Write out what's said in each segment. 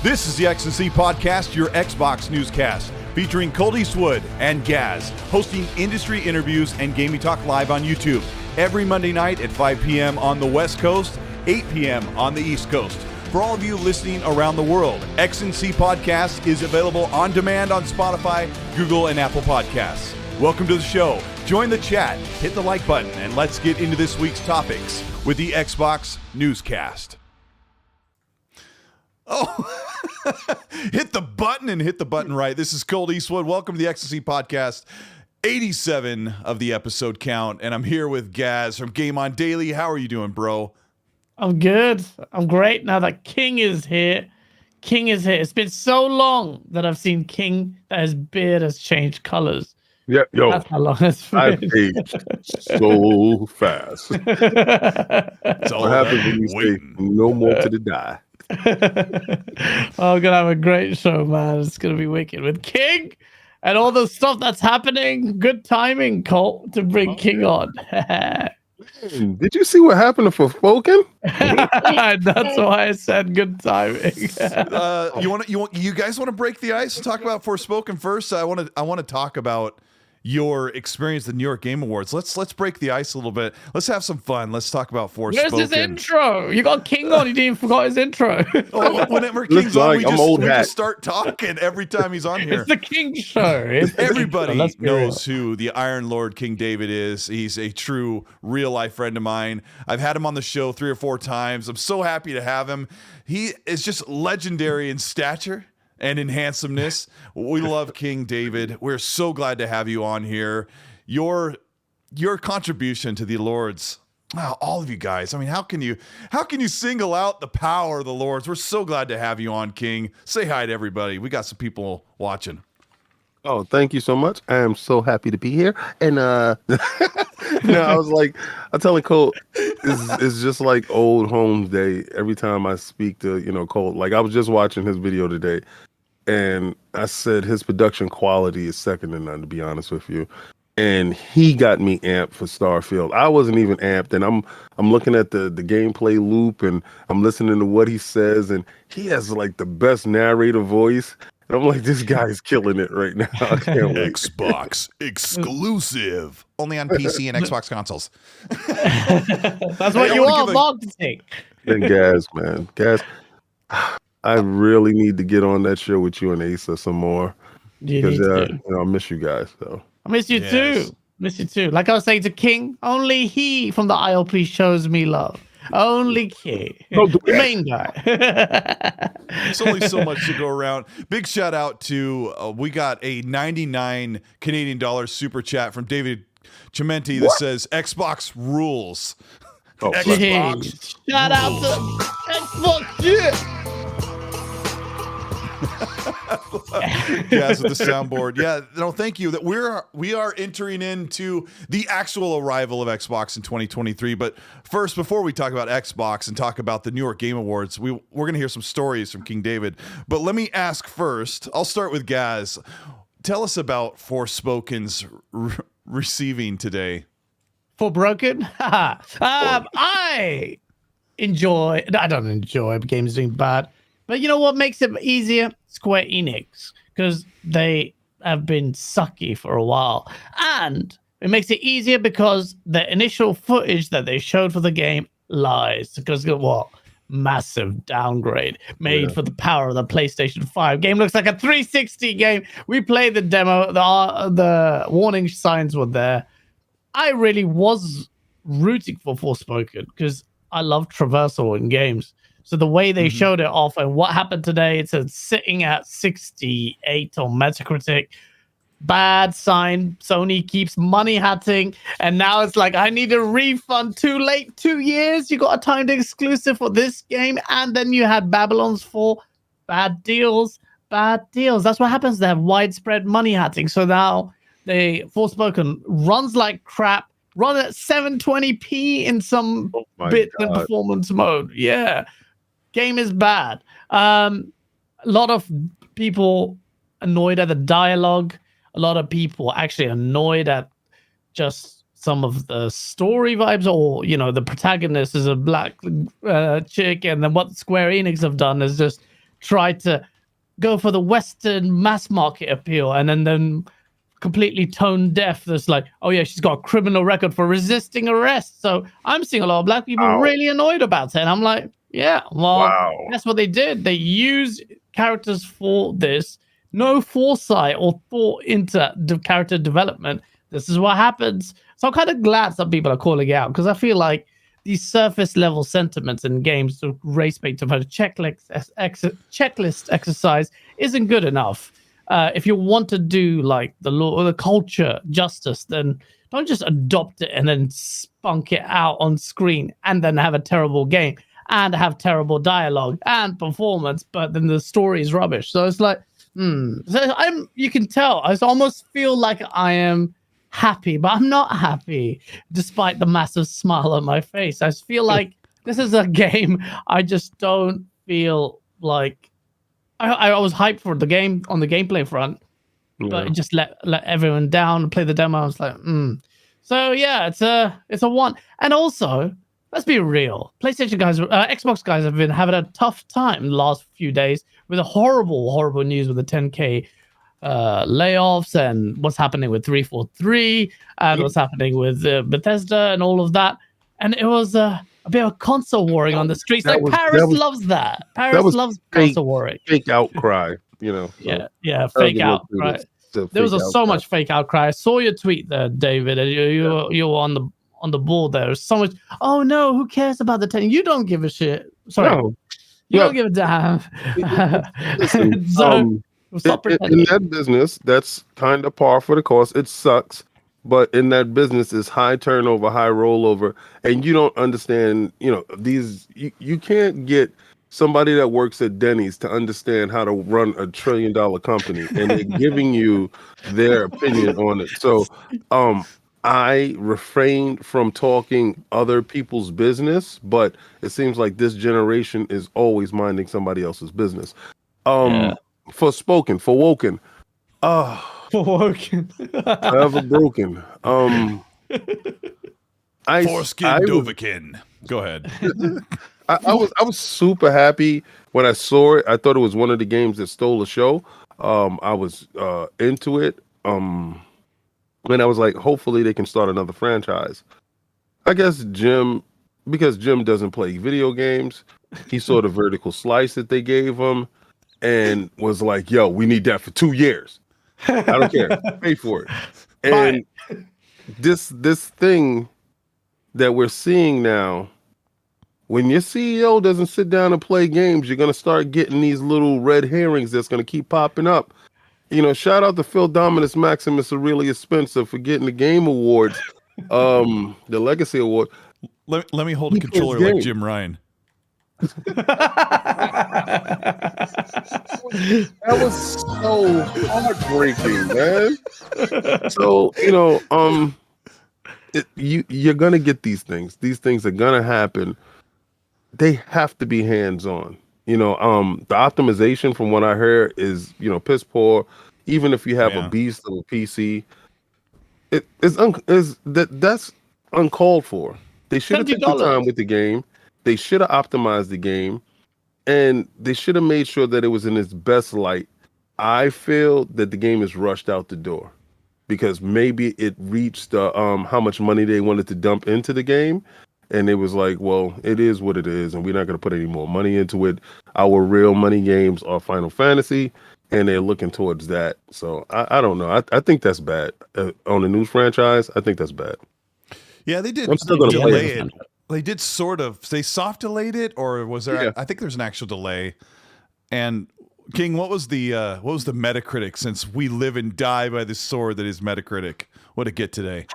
This is the X&C Podcast, your Xbox newscast, featuring Colteastwood and Gaz, hosting industry interviews and gaming talk live on YouTube every Monday night at 5 p.m. on the West Coast, 8 p.m. on the East Coast. For all of you listening around the world, X&C Podcast is available on demand on Spotify, Google, and Apple Podcasts. Welcome to the show. Join the chat, hit the like button, and let's get into this week's topics with the Xbox newscast. Oh, hit the button and hit the button right. This is Colteastwood. Welcome to the X&C Podcast, 87 of the episode count. And I'm here with Gaz from Game On Daily. How are you doing, bro? I'm good. I'm great now that King is here. King is here. It's been so long that I've seen King that his beard has changed colors. Yeah, yo, that's how long it's been. I've aged so fast. It's all what happens when you say no more to the die? Oh, we're gonna have a great show, man. It's gonna be wicked with King and all the stuff that's happening. Good timing, Colt, to bring King on. Did you see what happened to Forspoken? That's why I said good timing. You guys want to break the ice and talk about Forspoken first? I want to talk about your experience at the New York Game Awards. Let's break the ice a little bit. Let's have some fun. Let's talk about Forspoken. Where's his intro? You got King on. You didn't forgot his intro. Whenever King's on, we just start talking every time he's on here. It's the King show. Everybody knows who the Iron Lord King David is. He's a true, real-life friend of mine. I've had him on the show 3 or 4 times. I'm so happy to have him. He is just legendary in stature and in handsomeness. We love King David. We're so glad to have you on here. Your contribution to the Lords, all of you guys. I mean, how can you single out the power of the Lords? We're so glad to have you on, King. Say hi to everybody. We got some people watching. Oh, thank you so much. I am so happy to be here. And I was telling Colt, it's just like old Holmes Day every time I speak to, Colt. Like, I was just watching his video today, and I said his production quality is second to none, to be honest with you. And he got me amped for Starfield. I wasn't even amped, and I'm looking at the gameplay loop, and I'm listening to what he says, and he has like the best narrator voice. And I'm like, this guy's killing it right now. I can't wait. Xbox exclusive. Only on PC and Xbox consoles. That's what you are, marketing. And Gaz, man. Gaz, I really need to get on that show with you and Asa some more. Because I miss you guys. So I miss you too. Miss you too. Like I was saying to King, only he from the ILP shows me love. Only King. The main guy. There's only so much to go around. Big shout out to we got a 99 Canadian dollars super chat from David Chimenti that says Xbox rules. Oh, Xbox. Shout out to Xbox. Yeah. Gaz with the soundboard. Yeah, no, thank you. That we are entering into the actual arrival of Xbox in 2023. But first, before we talk about Xbox and talk about the New York Game Awards, we're going to hear some stories from King David. But let me ask first. I'll start with Gaz. Tell us about Forspoken's receiving today. Forspoken? I don't enjoy games doing bad. But you know what makes it easier? Square Enix, because they have been sucky for a while. And it makes it easier because the initial footage that they showed for the game lies. Because what? Massive downgrade made for the power of the PlayStation 5. Game looks like a 360 game. We played the demo. The warning signs were there. I really was rooting for Forspoken because I love traversal in games. So the way they showed it off and what happened today, it's sitting at 68 on Metacritic. bad sign. Sony keeps money hatting, and now it's like, I need a refund. Too late, 2 years. You got a timed exclusive for this game, and then you had Babylon's Fall. Bad deals. That's what happens. They have widespread money hatting. So now they Forspoken runs like crap. Run at 720p in some bit in performance mode. Yeah, game is bad. A lot of people annoyed at the dialogue. A lot of people actually annoyed at just some of the story vibes, or the protagonist is a black chick, and then what Square Enix have done is just try to go for the Western mass market appeal, and then completely tone deaf. There's like, oh yeah, she's got a criminal record for resisting arrest. So I'm seeing a lot of black people really annoyed about it, and I'm like, yeah, well, that's what they did. They used characters for this. No foresight or thought into the character development. This is what happens. So I'm kind of glad some people are calling out, because I feel like these surface level sentiments in games to race bait to a checklist exercise isn't good enough. If you want to do like the law or the culture justice, then don't just adopt it and then spunk it out on screen and then have a terrible game and have terrible dialogue and performance, but then the story is rubbish. So it's like, So you can tell, I almost feel like I am happy, but I'm not happy despite the massive smile on my face. I feel like this is a game I just don't feel like I was hyped for the game on the gameplay front, but it just let everyone down. Play the demo, I was like, So yeah, it's a one. And also, let's be real, PlayStation guys, Xbox guys have been having a tough time the last few days with a horrible news with the 10K layoffs and what's happening with 343 and what's happening with Bethesda and all of that. And it was a bit of console warring on the streets. Like Paris loves that. Paris loves console warring. Fake outcry, So. Yeah, fake outcry. There was so much fake outcry. I saw your tweet there, David, and you were on the ball there. There's so much. Oh no, who cares about the 10? You don't give a shit. Sorry, you don't give a damn. In that business, that's kind of par for the course. It sucks. But in that business is high turnover, high rollover, and you don't understand, these, you can't get somebody that works at Denny's to understand how to run $1 trillion company, and they're giving you their opinion on it. So I refrained from talking other people's business, but it seems like this generation is always minding somebody else's business. Forspoken, forever broken. Foreskin Dovahkiin. Go ahead. I was super happy when I saw it. I thought it was one of the games that stole the show. I was into it. And I was like, hopefully they can start another franchise. I guess because Jim doesn't play video games, he saw the vertical slice that they gave him and was like, yo, we need that for 2 years. I don't care. Pay for it. And this thing that we're seeing now, when your CEO doesn't sit down and play games, you're going to start getting these little red herrings that's going to keep popping up. Shout out to Phil Dominus Maximus Aurelius Spencer for getting the Game Awards, the Legacy Award. Let me hold a controller like Jim Ryan. That was so heartbreaking, man. So you're gonna get these things. These things are gonna happen. They have to be hands-on. The optimization, from what I heard, is piss poor. Even if you have a beast of a PC, that's uncalled for. They should have taken time with the game. They should have optimized the game, and they should have made sure that it was in its best light. I feel that the game is rushed out the door because maybe it reached how much money they wanted to dump into the game, and it was like, well, it is what it is, and we're not going to put any more money into it. Our real money games are Final Fantasy, and they're looking towards that. So I don't know. I think that's bad. On the news franchise, I think that's bad. Yeah, they did I'm still gonna delay play it. They did sort of. They soft delayed it, or was there? I think there's an actual delay. And King, what was the Metacritic? Since we live and die by the sword that is Metacritic, what did it get today?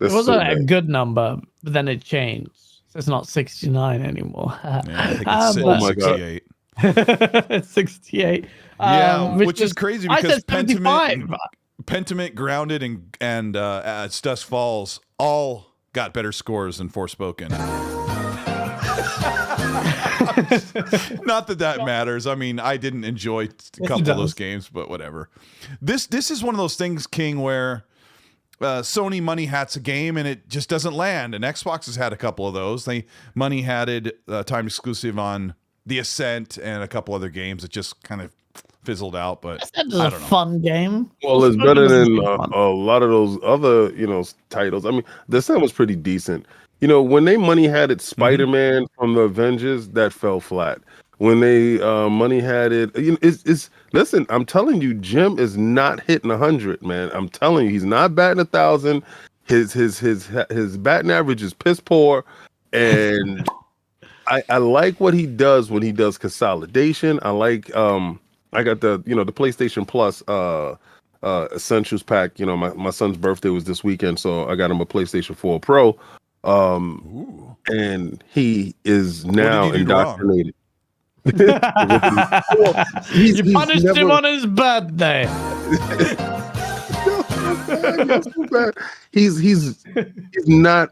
It wasn't a good number, but then it changed. So it's not 69 anymore. Yeah, I think it's oh my 68. It's 68. Yeah, which is crazy I because said 75. Pentiment, Grounded, and Dust Falls all got better scores than Forspoken. Not that matters. I mean, I didn't enjoy a couple of those games, but whatever. This is one of those things, King, where Sony money hats a game and it just doesn't land. And Xbox has had a couple of those. They money hatted time exclusive on The Ascent and a couple other games that just kind of fizzled out. But That was a fun game. Well, it's better than a lot of those other, titles. I mean, The Ascent was pretty decent. When they money had it, Spider-Man from the Avengers, that fell flat. When they money had it, it's listen. I'm telling you, Jim is not hitting 100, man. I'm telling you, he's not batting 1,000. His batting average is piss poor, and I like what he does when he does consolidation. I like I got the the PlayStation Plus Essentials pack. My son's birthday was this weekend, so I got him a PlayStation 4 Pro. And he is now indoctrinated. You punished him on his birthday. He's not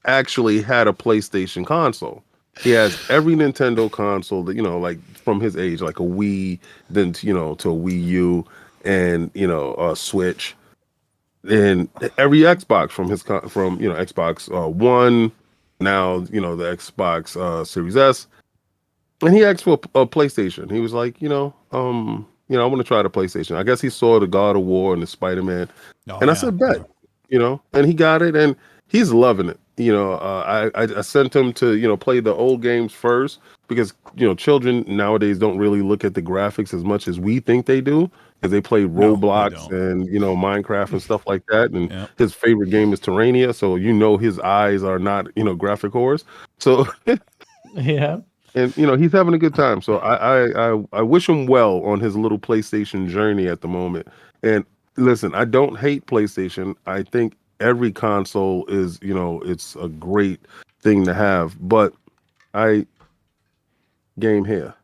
actually had a PlayStation console. He has every Nintendo console that like from his age, like a Wii, then to a Wii U, and a Switch. And every Xbox from Xbox One, now the Xbox Series S, and he asked for a PlayStation. He was like, I want to try the PlayStation. I guess he saw the God of War and the Spider-Man, I said, bet, and he got it, and he's loving it. I sent him to play the old games first because children nowadays don't really look at the graphics as much as we think they do. Because they play Roblox and Minecraft and stuff like that, and his favorite game is Terraria, so his eyes are not graphic whores. So yeah, and he's having a good time. So I wish him well on his little PlayStation journey at the moment. And listen, I don't hate PlayStation. I think every console is it's a great thing to have, but I game here.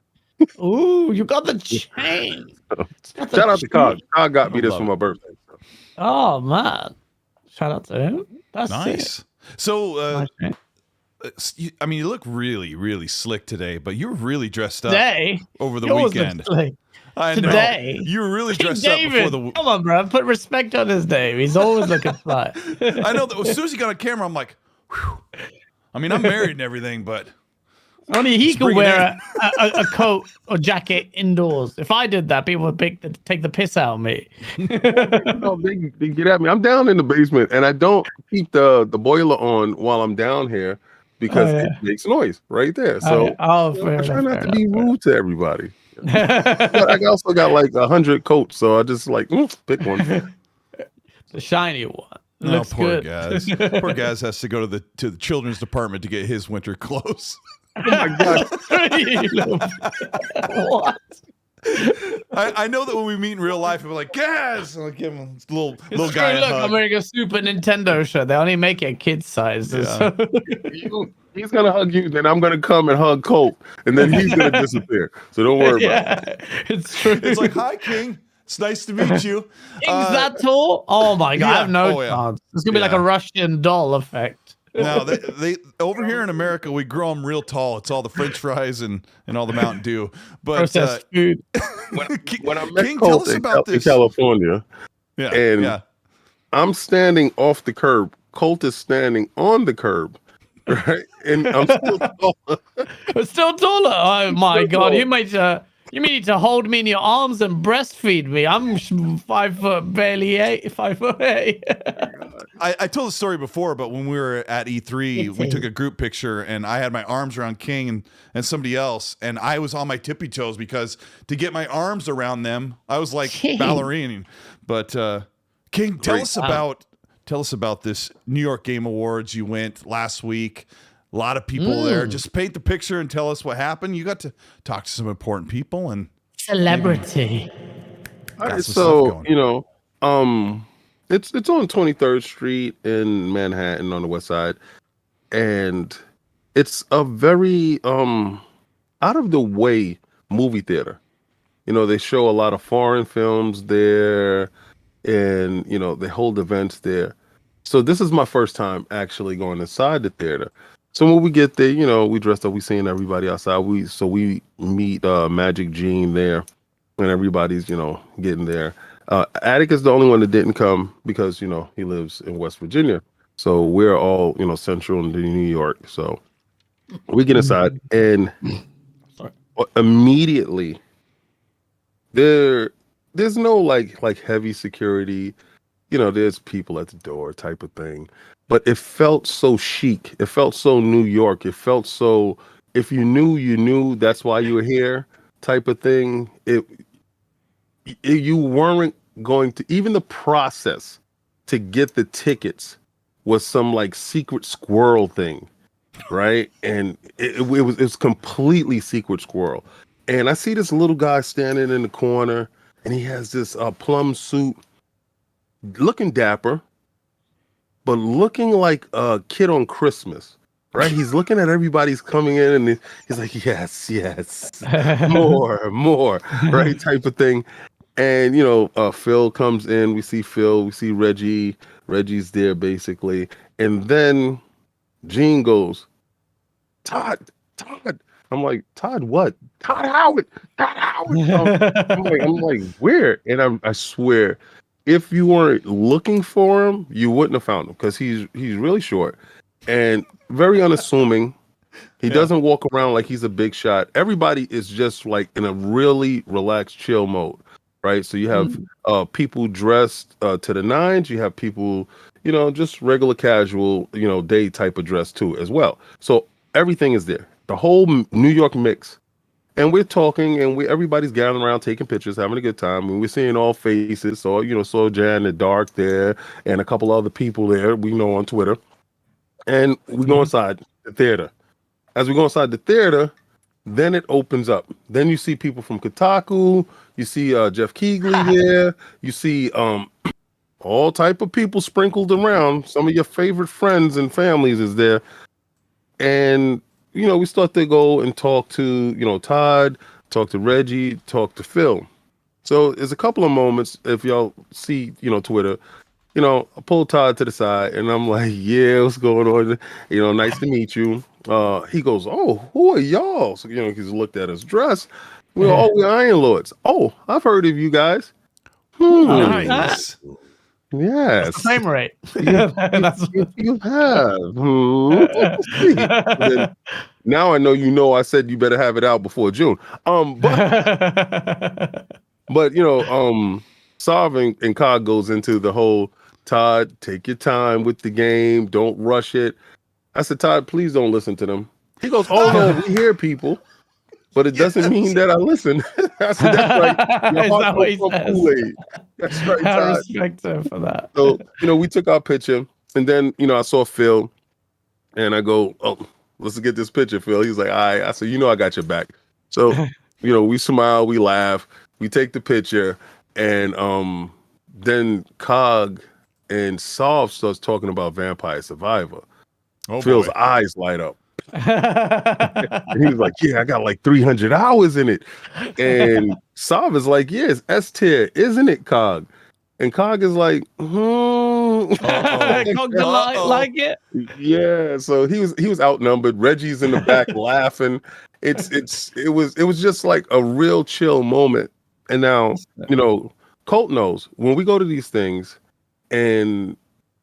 Ooh, you got the chain. Shout out to Todd. Todd got me this for my birthday. Oh man, shout out to him. That's nice. Sick. So, I mean, you look really, really slick today, but you're really dressed up over the weekend. I know. Today, you were really King dressed David, up before the. Come on, bro. Put respect on his name. He's always looking fly. I know that as soon as he got on camera, I'm like, whew. I mean, I'm married and everything, but. Only he could wear a coat or jacket indoors. If I did that, people would take the piss out of me. They get at me. I'm down in the basement, and I don't keep the boiler on while I'm down here because it makes noise right there. So I try not to be rude to everybody. But I also got like 100 coats, so I just pick one. The shiny one. No, poor Gaz. Poor Gaz has to go to the children's department to get his winter clothes. Oh my god! What? I know that when we meet in real life, we're like, Gaz! I'll give him a little guy. Look, I'm wearing a Super Nintendo shirt. They only make it kid sizes. Yeah. He's gonna hug you, then I'm gonna come and hug Colt, and then he's gonna disappear. So don't worry about it. It's true. It's like, hi, King. It's nice to meet you. King's that tall? Oh my god, I have no chance. It's gonna be like a Russian doll effect. No, they over here in America, we grow them real tall. It's all the French fries and all the Mountain Dew. But processed food. When I met Colt in California, I'm standing off the curb. Colt is standing on the curb, right? And I'm still taller. Still taller. Oh my god, you need to hold me in your arms and breastfeed me. I'm 5 foot, barely 5'8". I told the story before, but when we were at E3, we took a group picture, and I had my arms around King and somebody else, and I was on my tippy toes because to get my arms around them, I was like ballerina. But King, tell us about this New York Game Awards. You went last week. A lot of people there. Just paint the picture and tell us what happened. You got to talk to some important people and celebrity. All right, some stuff so going. it's on 23rd Street in Manhattan on the West Side, and it's a very out of the way movie theater. They show a lot of foreign films there, and they hold events there. So this is my first time actually going inside the theater. So when we get there, we dressed up, we seeing everybody outside. We meet Magic Gene there, and everybody's getting there. Attic is the only one that didn't come because he lives in West Virginia. So we're all central in New York. So we get inside, and immediately there's no like heavy security. There's people at the door type of thing, but it felt so chic. It felt so New York. It felt so, if you knew, you knew that's why you were here type of thing. You weren't going to, even the process to get the tickets was some like secret squirrel thing, right? And it was completely secret squirrel. And I see this little guy standing in the corner, and he has this plum suit, looking dapper, but looking like a kid on Christmas, right? He's looking at everybody's coming in, and he's like, yes, more, right? Type of thing. And Phil comes in. We see Phil. We see Reggie. Reggie's there basically, and then Gene goes, Todd. I'm like, Todd, what? Todd Howard. I'm like, where? And I swear, if you weren't looking for him, you wouldn't have found him, because he's really short and very unassuming. He doesn't walk around like he's a big shot. Everybody is just like in a really relaxed, chill mode, right? So you have people dressed to the nines. You have people, just regular casual, day type of dress too as well. So everything is there. The whole New York mix. And we're talking, and everybody's gathering around, taking pictures, having a good time. And we're seeing all faces. So, saw Jan the Dark there, and a couple other people there we know on Twitter. And we go inside the theater. As we go inside the theater, then it opens up. Then you see people from Kotaku. You see Jeff Keighley there. You see all type of people sprinkled around. Some of your favorite friends and families is there. And we start to go and talk to, Todd, talk to Reggie, talk to Phil. So there's a couple of moments, if y'all see, Twitter, I pull Todd to the side, and I'm like, yeah, what's going on? Nice to meet you. He goes, oh, who are y'all? So, he's looked at his dress. We're Iron Lords. Oh, I've heard of you guys. Nice. Yes. Frame rate. You have. Then, now I know I said you better have it out before June. But Sav and Cog goes into the whole, Todd, take your time with the game. Don't rush it. I said, Todd, please don't listen to them. He goes, oh no, we hear people, but it doesn't mean that I listen. I said, that's right. Your heart goes from Kool-Aid. That's right, I Todd. respect him for that. So, we took our picture, and then, I saw Phil, and I go, oh, let's get this picture, Phil. He's like, all right. I said, I got your back. So, we smile, we laugh, we take the picture, and then Cog and Solve starts talking about Vampire Survivor. Oh, Phil's boy. eyes light up. And he was like, yeah, I got like 300 hours in it. And Solve is like, yeah, it's S tier, isn't it, Cog? And Cog is like, Cog like it. Yeah, so he was outnumbered. Reggie's in the back laughing. It was just like a real chill moment. And now, Colt knows when we go to these things and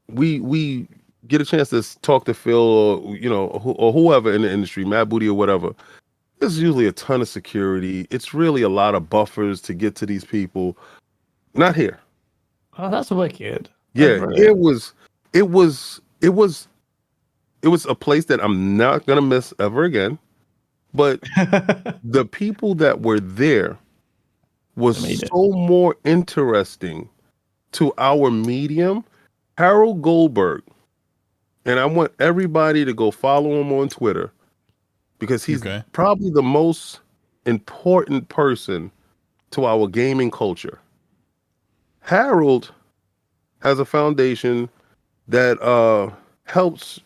we get a chance to talk to Phil or whoever in the industry, Matt Booty or whatever, there's usually a ton of security. It's really a lot of buffers to get to these people. Not here. Oh, that's wicked. Yeah, it was a place that I'm not gonna miss ever again. But the people that were there was so more interesting to our medium. Harold Goldberg And I want everybody to go follow him on Twitter because he's probably the most important person to our gaming culture. Harold has a foundation that helps,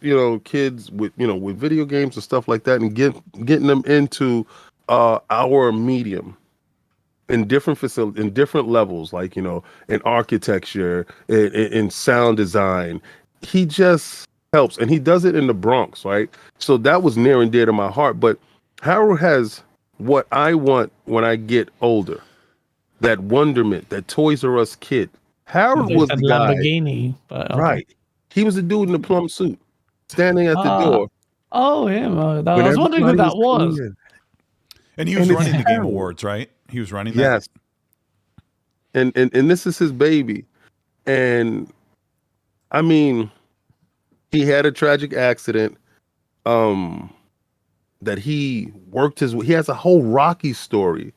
kids with video games and stuff like that, and getting them into our medium in different facilities, in different levels, like in architecture, in sound design. He just helps, and he does it in the Bronx, right? So that was near and dear to my heart. But Harold has what I want when I get older, that wonderment, that Toys R Us kid. Harold was the guy. Lamborghini, but okay. Right. He was the dude in the plum suit standing at the door. Oh, him. I was wondering who that was. And he was running the Game Awards, right? He was running that. Yes. And this is his baby. And I mean, he had a tragic accident that he has a whole Rocky story.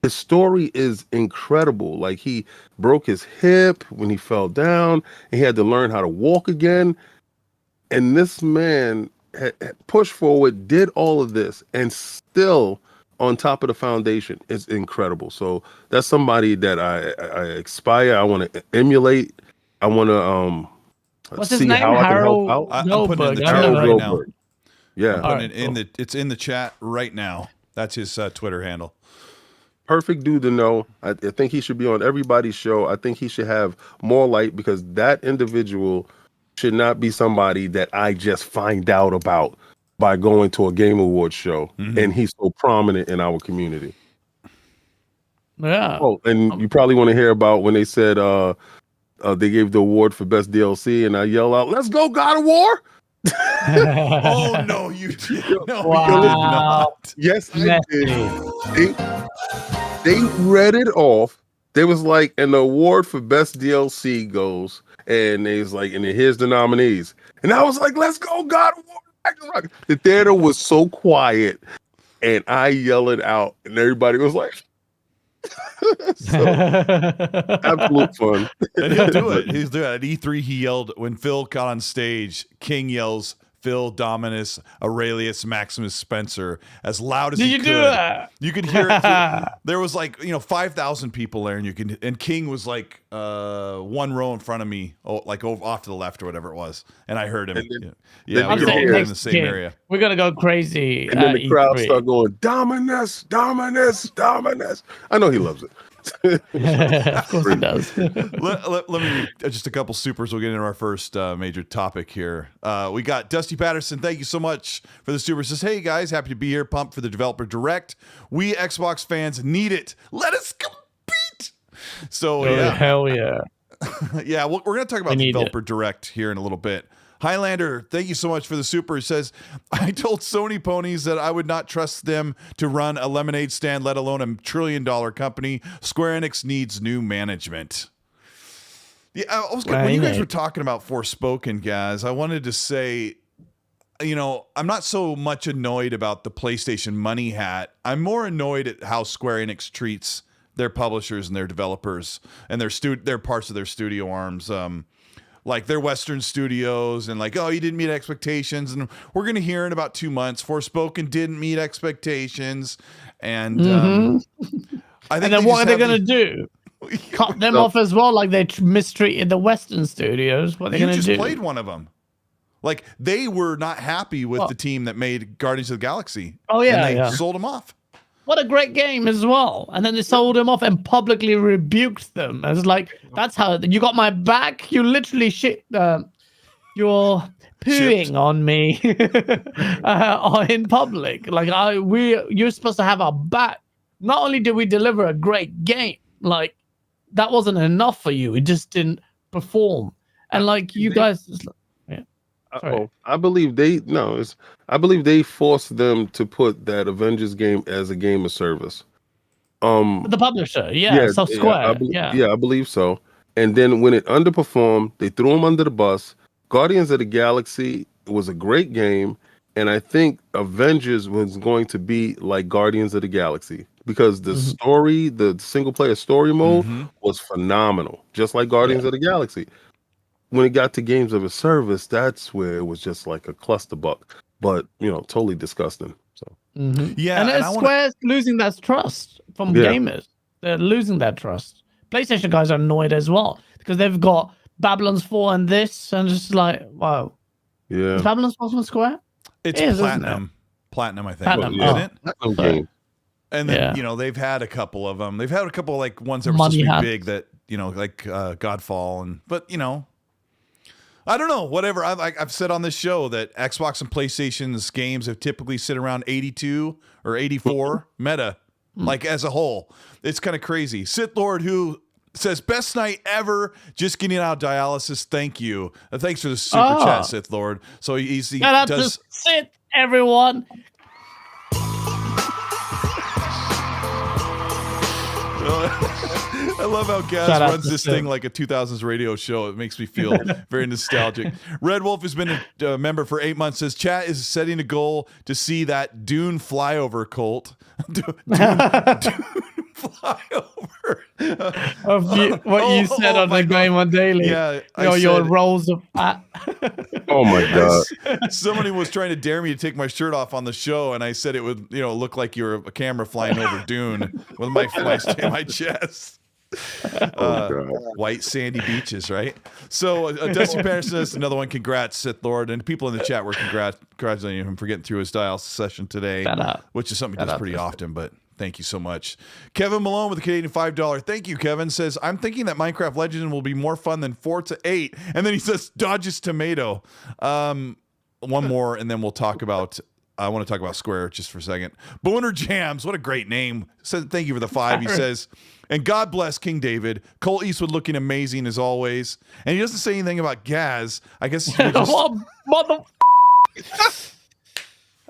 His story is incredible. Like, he broke his hip when he fell down, and he had to learn how to walk again. And this man had pushed forward, did all of this, and still on top of the foundation. Is incredible. So that's somebody that I aspire. I want to emulate. I want to What's see his name? how Harold I can help out. I'm putting it in the chat Harold right now. Yeah, I'm putting it it's in the chat right now. That's his Twitter handle. Perfect dude to know. I think he should be on everybody's show. I think he should have more light, because that individual should not be somebody that I just find out about by going to a Game Awards show. Mm-hmm. And he's so prominent in our community. Yeah. Oh, and you probably want to hear about when they said they gave the award for best DLC, and I yell out, "Let's go, God of War!" Oh no, you did. No, wow. you did not. Yes, I did. They read it off. They was like, and the award for best DLC goes, and they was like, and here's the nominees. And I was like, let's go, God of War Ragnarok. The theater was so quiet, and I yelled it out, and everybody was like, so, absolute fun. And he'll do it. He's doing it. At E3, he yelled, when Phil got on stage, King yells, "Phil, Dominus, Aurelius, Maximus, Spencer," as loud as he could. Did you do that? You could hear it. There was 5,000 people there, and King was like one row in front of me, off to the left or whatever it was, and I heard him. We were all in the same area. We're gonna go crazy. And then the crowd start going, "Dominus, Dominus, Dominus." I know he loves it. Of course he does. let me just a couple supers. We'll get into our first major topic here. We got Dusty Patterson. Thank you so much for the super. Says, "Hey guys, happy to be here. Pumped for the developer direct. We Xbox fans need it. Let us compete." So hell yeah. Yeah, we're going to talk about the developer direct here in a little bit. Highlander, thank you so much for the super. He says, "I told Sony ponies that I would not trust them to run a lemonade stand, let alone $1 trillion company. Square Enix needs new management." Yeah, when you guys were talking about Forspoken, guys, I wanted to say, I'm not so much annoyed about the PlayStation money hat. I'm more annoyed at how Square Enix treats their publishers and their developers and their parts of their studio arms. Like their Western studios, and like, "Oh, you didn't meet expectations," and we're going to hear in about 2 months, Forspoken didn't meet expectations, and I think. And then what are they going to do? Cut them off as well, like they mistreated the Western studios. What are they going to do? You just played one of them. Like, they were not happy with the team that made Guardians of the Galaxy. Oh yeah, and they sold them off. What a great game as well. And then they sold him off and publicly rebuked them. I was like, that's how you got my back. You literally you're pooing on me in public. Like, you're supposed to have our back. Not only did we deliver a great game, like that wasn't enough for you. It just didn't perform. And like you guys, I believe they forced them to put that Avengers game as a game of service. The publisher, so Square, I believe so. And then when it underperformed, they threw them under the bus. Guardians of the Galaxy was a great game, and I think Avengers was going to be like Guardians of the Galaxy because the story, the single player story mode was phenomenal, just like Guardians of the Galaxy. when it got to games of a service, that's where it was just like a clusterbuck. But totally disgusting. So yeah, and Square's losing that trust from gamers. They're losing that trust. PlayStation guys are annoyed as well because they've got Babylon's 4 and this, and just like, wow. Yeah. Is Babylon's 4 from Square? It's Platinum. Platinum, I think. Platinum, isn't it? Platinum game. And then, they've had a couple of them. They've had a couple like ones that were supposed to be big that, like Godfall. But, I don't know, whatever. I've said on this show that Xbox and PlayStation's games have typically sit around 82 or 84 meta, like as a whole. It's kind of crazy. Sith Lord, who says, best night ever, just getting out of dialysis. Thank you. Thanks for the super chat, Sith Lord. So he shout out to Sith, everyone. I love how Gaz runs this thing like a 2000s radio show. It makes me feel very nostalgic. Red Wolf has been a member for 8 months. Says chat is setting a goal to see that Dune flyover, Colt. Dune flyover. What you said on the Game On Daily. Yeah, your rolls of fat. Oh my god! Somebody was trying to dare me to take my shirt off on the show, and I said it would, look like you were a camera flying over Dune with my chest. White sandy beaches, right? So Dusty Patterson says another one. Congrats, Sith Lord, and people in the chat were congratulating him for getting through his dialysis session today, which is something he does pretty often. But thank you so much. Kevin Malone with a Canadian $5. Thank you, Kevin. Says, I'm thinking that Minecraft Legends will be more fun than Forza 8. And then he says, dodges tomato. One more, and then we'll talk about, I want to talk about Square just for a second. Booner Jams, what a great name. Says, thank you for the 5. He says, and God bless King David. Colteastwood looking amazing as always. And he doesn't say anything about Gaz. I guess he just...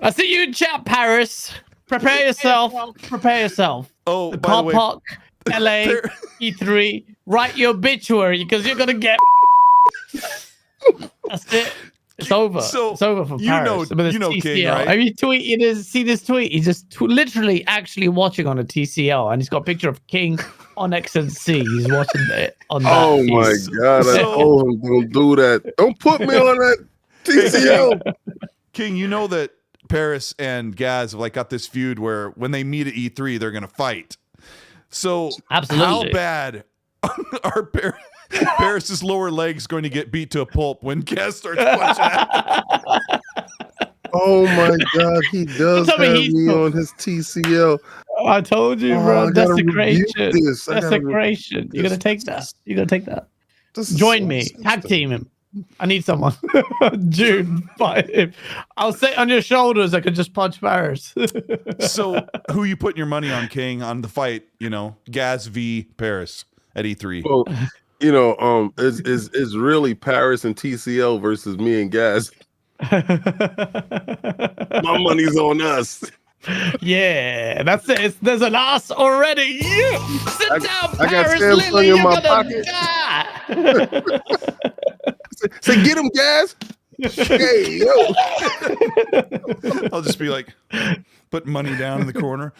I see you in chat, Paris. Prepare yourself. Oh, the by car the way, park, LA, E3. Write your obituary because you're gonna get. That's it. It's over. So, it's over for Paris. King, right? Have you see this tweet? He's just literally actually watching on a TCL, and he's got a picture of King on XNC. He's watching it on that. Oh my god! I told him don't do that. Don't put me on that TCL. King, you know that Paris and Gaz have got this feud where when they meet at E3, they're gonna fight. So absolutely, how bad are Paris's lower legs going to get beat to a pulp when Gaz starts punching at him? Oh my god, he does have me on his TCL. I told you, bro. Desecration. Desecration. You're gonna take that. Join me. Tag team him. I need someone. Dude, fight him. I'll sit on your shoulders. I could just punch Paris. So, who you putting your money on, King, on the fight? Gaz v Paris at E3. Well, it's really Paris and TCL versus me and Gaz. My money's on us. Yeah, that's it. There's an us already. Sit down, I got Paris. Samsung in my pocket. Say, get him, Gaz. Hey, yo. I'll just be like, put money down in the corner.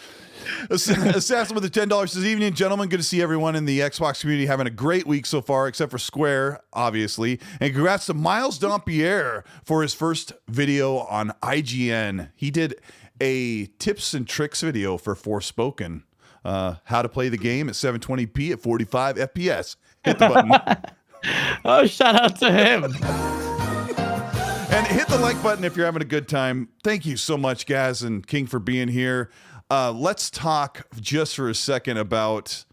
Assassin with the $10 says, evening, gentlemen. Good to see everyone in the Xbox community having a great week so far, except for Square, obviously. And congrats to Miles Dampierre for his first video on IGN. He did a tips and tricks video for Forspoken. How to play the game at 720p at 45 FPS. Hit the button. Oh, shout out to him. And hit the like button if you're having a good time. Thank you so much, Gaz and King, for being here. Let's talk just for a second about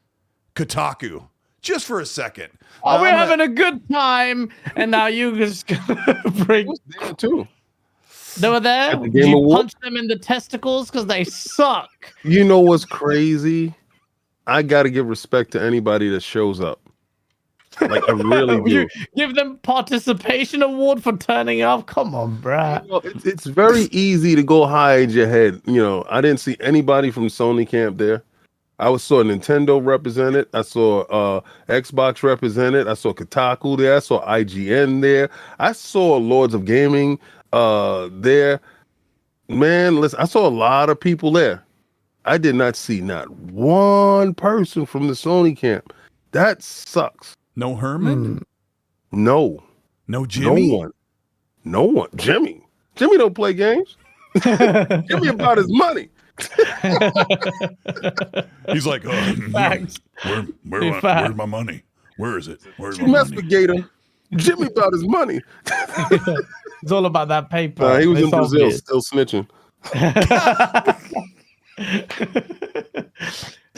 Kotaku. Just for a second. Oh, we're having a good time. And now you just bring... There too. They were there? Did you punch them in the testicles? Because they suck. You know what's crazy? I got to give respect to anybody that shows up. Like, I really do. You give them participation award for turning up? Come on, bruh. It's very easy to go hide your head. I didn't see anybody from Sony camp there. I saw Nintendo represented. I saw Xbox represented. I saw Kotaku there. I saw IGN there. I saw Lords of Gaming there. Man, listen, I saw a lot of people there. I did not see not one person from the Sony camp. That sucks. No Herman? No. No Jimmy? No one. Jimmy don't play games. Jimmy about his money. He's like, Facts. where's my money? Where is it? Where's my Mess money? with Gator. Jimmy about his money. It's all about that paper. He was It's in Brazil obvious. still snitching.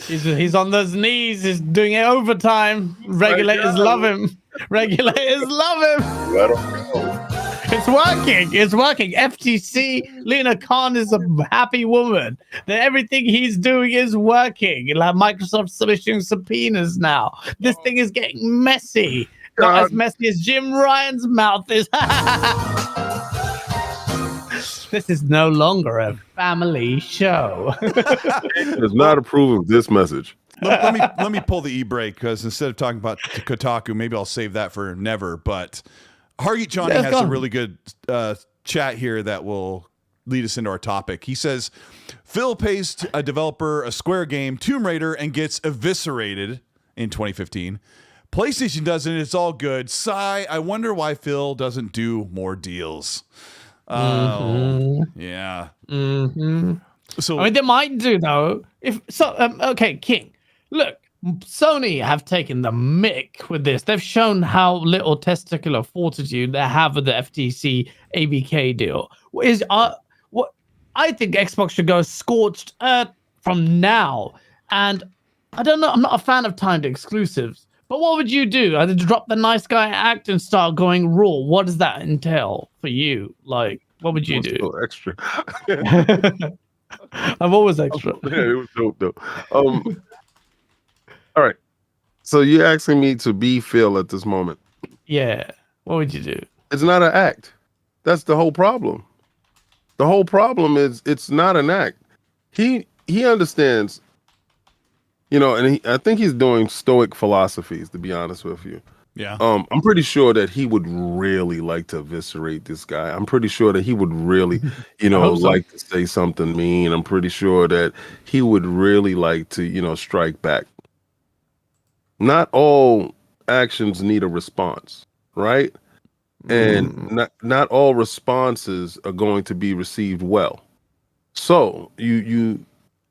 He's on those knees. He's doing it overtime. Regulators love him. Regulators love him. Let him go. It's working. It's working. FTC, Lena Khan is a happy woman. That everything he's doing is working. Like Microsoft's issuing subpoenas now. This thing is getting messy. Not as messy as Jim Ryan's mouth is. This is no longer a family show. Does not approve of this message. let me pull the e-brake, because instead of talking about Kotaku, maybe I'll save that for never. But Hargeet Johnny has a really good chat here that will lead us into our topic. He says, Phil pays a developer a Square game, Tomb Raider, and gets eviscerated in 2015. PlayStation doesn't. It's all good. Sigh. I wonder why Phil doesn't do more deals. Oh, yeah. So I mean, they might do though. If so, okay, King. Look, Sony have taken the mick with this. They've shown how little testicular fortitude they have with the FTC ABK deal. What I think Xbox should go scorched earth from now. And I don't know. I'm not a fan of timed exclusives. But what would you do? Either drop the nice guy act and start going raw. What does that entail for you? Like, what would you do? Extra. I'm always extra. Yeah, it was dope though. All right. So you're asking me to be Phil at this moment. Yeah. What would you do? It's not an act. That's the whole problem. The whole problem is it's not an act. He understands. You know, and I think he's doing stoic philosophies, to be honest with you. Yeah. I'm pretty sure that he would really like to eviscerate this guy. I'm pretty sure that he would really, like to say something mean. I'm pretty sure that he would really like to, strike back. Not all actions need a response, right? And not all responses are going to be received well. So you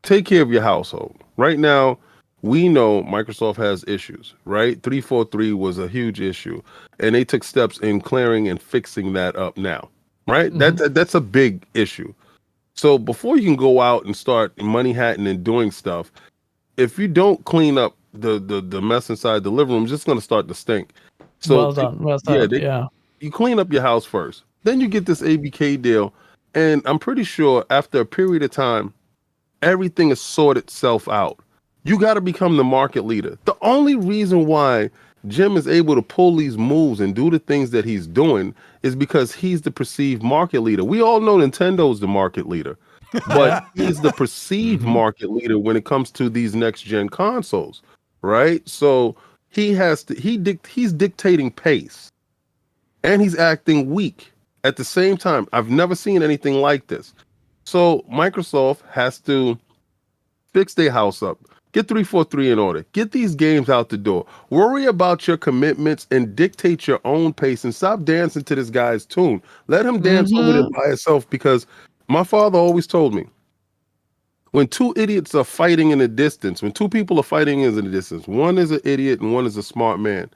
take care of your household. Right now, we know Microsoft has issues, right? 343 was a huge issue, and they took steps in clearing and fixing that up now, right? That's a big issue. So before you can go out and start money hatting and doing stuff, if you don't clean up the mess inside the living room, it's just going to start to stink. So well done. Yeah. You clean up your house first, then you get this ABK deal, and I'm pretty sure after a period of time, everything is sorted itself out. You got to become the market leader. The only reason why Jim is able to pull these moves and do the things that he's doing is because he's the perceived market leader. We all know Nintendo's the market leader, but he's the perceived market leader when it comes to these next gen consoles, right? So he's dictating pace, and he's acting weak at the same time. I've never seen anything like this. So Microsoft has to fix their house up. Get 343 in order. Get these games out the door. Worry about your commitments and dictate your own pace, and stop dancing to this guy's tune. Let him dance over there by himself, because my father always told me, when two idiots are fighting in the distance, when two people are fighting in the distance, one is an idiot and one is a smart man,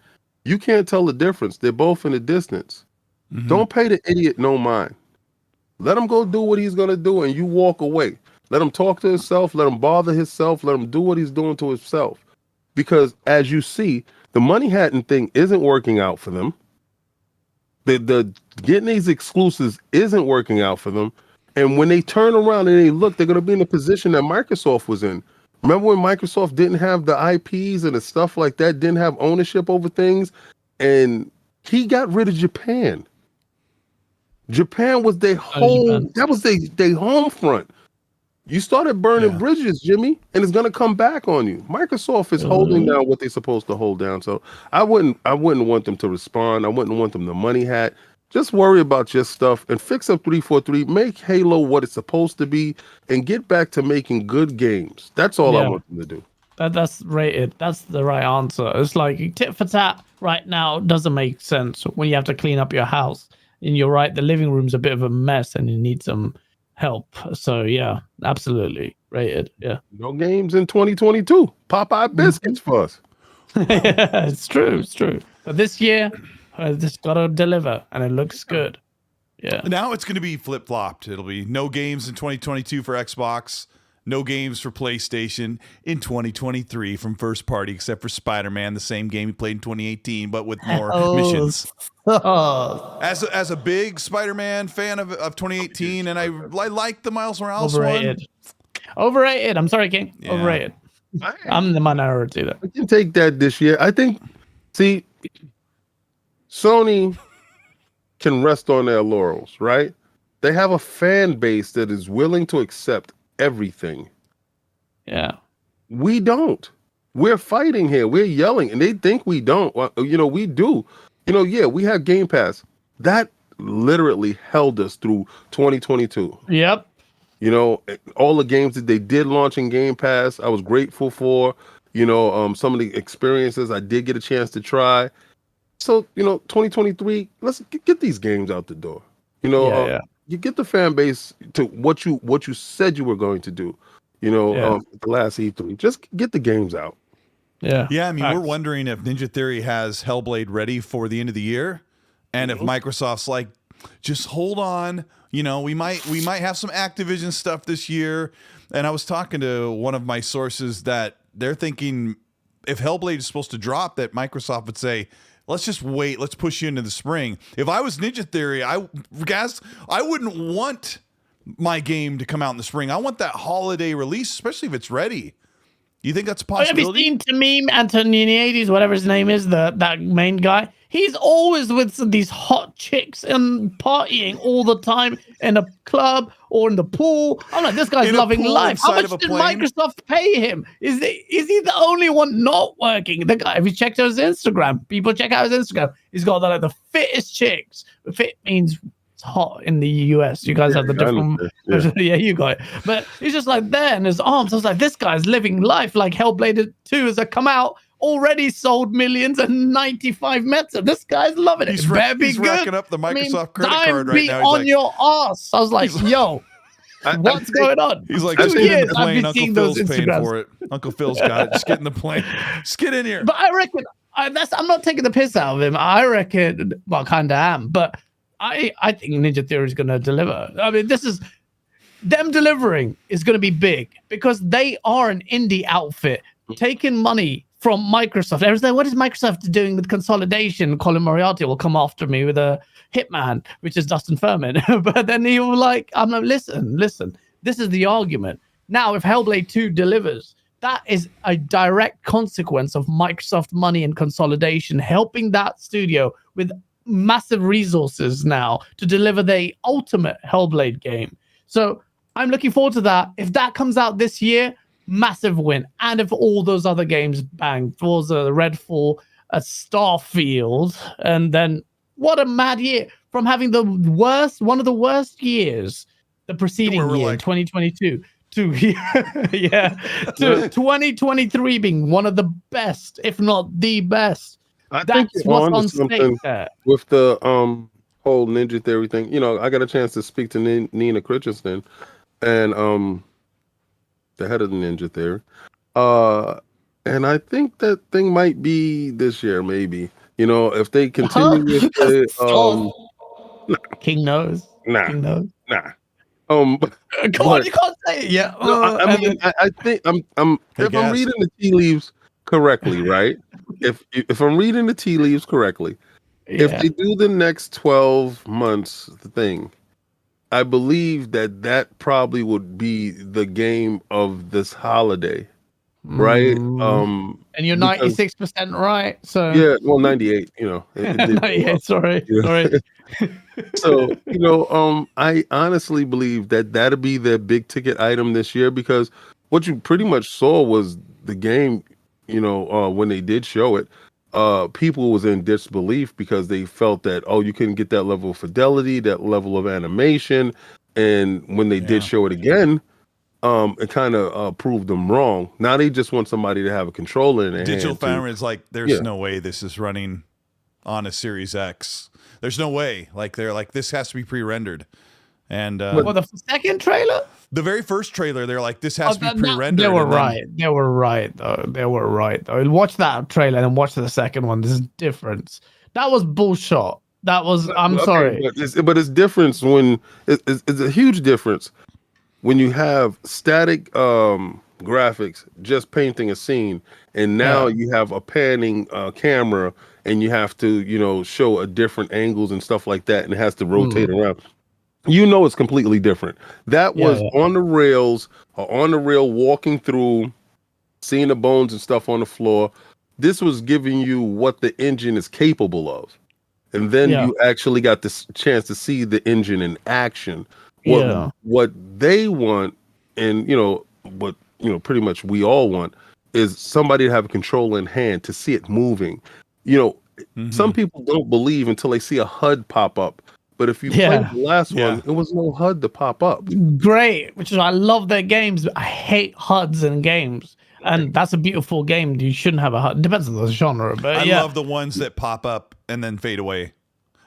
you can't tell the difference. They're both in the distance. Don't pay the idiot no mind. Let him go do what he's going to do, and you walk away. Let him talk to himself. Let him bother himself. Let him do what he's doing to himself. Because as you see, the money hatting thing isn't working out for them. The getting these exclusives isn't working out for them. And when they turn around and they look, they're going to be in the position that Microsoft was in. Remember when Microsoft didn't have the IPs and the stuff like that, didn't have ownership over things, and he got rid of Japan. Japan was their home. That was their home front. You started burning bridges, Jimmy, and it's gonna come back on you. Microsoft is holding down what they're supposed to hold down. So I wouldn't want them to respond. I wouldn't want them to money hat. Just worry about your stuff and fix up 343. Make Halo what it's supposed to be, and get back to making good games. That's all I want them to do. That's rated. That's the right answer. It's like tit for tat right now doesn't make sense when you have to clean up your house. And you're right, the living room's a bit of a mess and you need some help. So yeah, absolutely rated. Yeah. No games in 2022. Popeye biscuits for us. Yeah, it's true. It's true. But this year, just gotta deliver, and it looks good. Yeah. Now it's going to be flip flopped. It'll be no games in 2022 for Xbox, no games for PlayStation in 2023 from first party, except for Spider-Man, the same game you played in 2018, but with more missions. As a big Spider-Man fan of 2018, and I like the Miles Morales one. Overrated. I'm sorry, King. Yeah. Overrated. I'm the minority there. I can take that this year. I think, see, Sony can rest on their laurels, right? They have a fan base that is willing to accept everything. Yeah. We don't. We're fighting here. We're yelling, and they think we don't. Well, we do. Yeah, we have Game Pass. That literally held us through 2022. Yep. All the games that they did launch in Game Pass, I was grateful for. Some of the experiences I did get a chance to try. So, 2023, let's get these games out the door. You get the fan base to what you said you were going to do. The last E3, just get the games out. Yeah. Yeah. I mean, we're wondering if Ninja Theory has Hellblade ready for the end of the year, and if Microsoft's like, just hold on. We might have some Activision stuff this year. And I was talking to one of my sources that they're thinking if Hellblade is supposed to drop, that Microsoft would say, let's just wait. Let's push you into the spring. If I was Ninja Theory, I wouldn't want my game to come out in the spring. I want that holiday release, especially if it's ready. You think that's a possibility? Have you seen Tamim Antoniades, whatever his name is, that main guy? He's always with these hot chicks and partying all the time in a club or in the pool. I'm like, this guy's loving life. How much did Microsoft pay him? Is he the only one not working? The guy, if you checked out his Instagram, people check out his Instagram. He's got the fittest chicks. Fit means it's hot in the US. You guys have the different. Yeah, you got it. But he's just like there in his arms. I was like, this guy's living life. Like Hellblade 2 has come out. Already sold millions and 95 meta. This guy's loving it. He's racking up the Microsoft credit card right now. He's on your ass. I was like, yo, what's going on? He's like, just get in the plane. Uncle Phil's paying for it. Uncle Phil's got it. Just get in the plane. Just get in here. But I reckon I'm not taking the piss out of him. I reckon, well, I kind of am, but I think Ninja Theory is going to deliver. I mean, this is them delivering is going to be big because they are an indie outfit taking money from Microsoft. Everyone's like, what is Microsoft doing with consolidation? Colin Moriarty will come after me with a Hitman, which is Dustin Furman. But then he will I'm like, listen, this is the argument. Now, if Hellblade 2 delivers, that is a direct consequence of Microsoft money and consolidation, helping that studio with massive resources now to deliver the ultimate Hellblade game. So I'm looking forward to that. If that comes out this year, massive win. And if all those other games bang, Forza, Redfall, Starfield, and then what a mad year from having one of the worst years the preceding year, 2022, to 2023 being one of the best, if not the best. That's what's on stake there. With the whole Ninja Theory thing, I got a chance to speak to Nina Christensen and the head of the Ninja Theory. And I think that thing might be this year, maybe. If they continue with the King knows. Nah. King knows. Nah. Come on, you can't say it yet. I mean, I think I'm if I'm reading the tea leaves correctly, right? If I'm reading the tea leaves correctly, if they do the next 12 months thing, I believe that probably would be the game of this holiday, right? And you're 96% right. So yeah, well, 98. 98. Sorry. So I honestly believe that'll be their big ticket item this year, because what you pretty much saw was the game. When they did show it, people was in disbelief because they felt that, you couldn't get that level of fidelity, that level of animation. And when they did show it again, it kind of proved them wrong. Now they just want somebody to have a controller in their Digital hand. Foundry is like, there's no way this is running on a Series X. There's no way. Like they're like, this has to be pre-rendered. And well, the second trailer, the very first trailer, they're like, this has to be pre-rendered. They were right. They were right though. Watch that trailer and watch the second one. There's a difference. That was bullshit. That was. I'm sorry. But it's difference when it's a huge difference when you have static graphics just painting a scene, and now you have a panning camera, and you have to show a different angles and stuff like that, and it has to rotate around. It's completely different. That was on the rails, on the rail, walking through, seeing the bones and stuff on the floor. This was giving you what the engine is capable of. And then you actually got this chance to see the engine in action. What they want, and what pretty much we all want, is somebody to have a controller in hand to see it moving. Some people don't believe until they see a HUD pop up. But if you played the last one, it was no HUD to pop up. Great, which is I love their games, but I hate HUDs in games. And that's a beautiful game. You shouldn't have a HUD. Depends on the genre, but I love the ones that pop up and then fade away.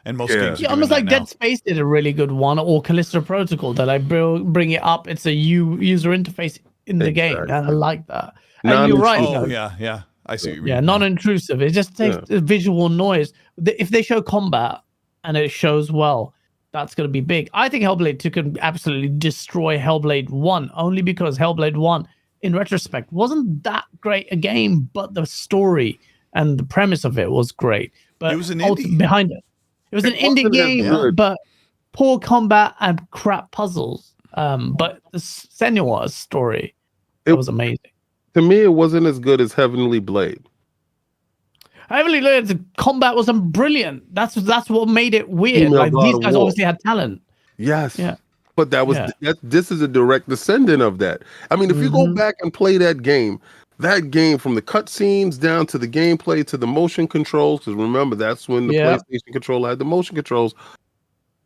And most games, almost like Dead Space did a really good one, or Callisto Protocol, that I bring it up. It's a user interface in the game, and I like that. And you're right. Oh yeah, I see what you mean. Yeah, non-intrusive. It just takes visual noise. If they show combat and it shows well, that's going to be big. I think Hellblade 2 could absolutely destroy Hellblade 1, only because Hellblade 1, in retrospect, wasn't that great a game, but the story and the premise of it was great. But it was an indie behind it. It was an indie game, but poor combat and crap puzzles. But the Senua's story, it was amazing. To me, it wasn't as good as Heavenly Blade. Heavenly Blade's combat was brilliant. That's what made it weird. Like, these guys obviously had talent. Yes. Yeah. But this is a direct descendant of that. I mean, if you go back and play that game from the cutscenes down to the gameplay to the motion controls, because remember, that's when the PlayStation controller had the motion controls.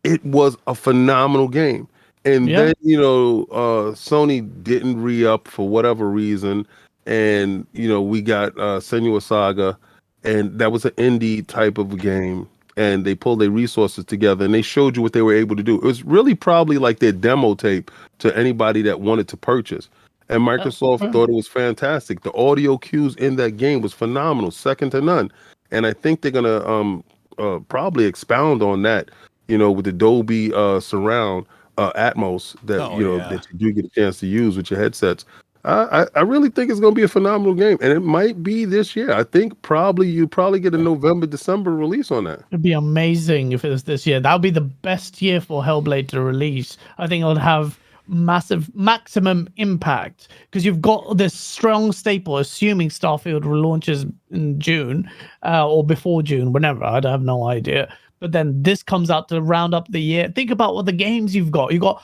It was a phenomenal game. And then, Sony didn't re-up for whatever reason. And, we got Senua Saga, and that was an indie type of a game. And they pulled their resources together and they showed you what they were able to do. It was really probably like their demo tape to anybody that wanted to purchase. And Microsoft thought it was fantastic. The audio cues in that game was phenomenal, second to none. And I think they're going to probably expound on that, with the Dolby Surround Atmos that, that you do get a chance to use with your headsets. I really think it's going to be a phenomenal game, and it might be this year. I think you probably get a November, December release on that. It'd be amazing if it was this year. That would be the best year for Hellblade to release. I think it would have maximum impact because you've got this strong staple, assuming Starfield launches in June or before June, whenever. I have no idea. But then this comes out to round up the year. Think about what the games you've got. You've got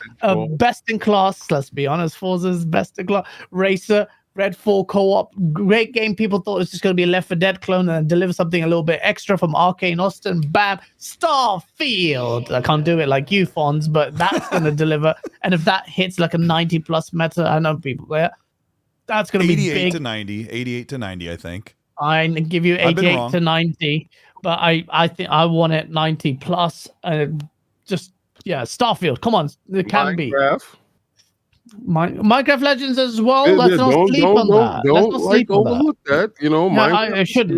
best in class, let's be honest, Forza's best in class, Racer, Redfall co-op, great game. People thought it was just going to be a Left 4 Dead clone and deliver something a little bit extra from Arcane Austin. Bam, Starfield. I can't do it like you, Fonz, but that's going to deliver. And if that hits like a 90 plus meta, I know people there, that's going to be big. 88 to 90, I think. I give you 88 to 90. But I think I want it 90 plus. Starfield. Come on, it can be. Minecraft Legends as well. Let's not sleep on that. Let's not sleep on overlook that.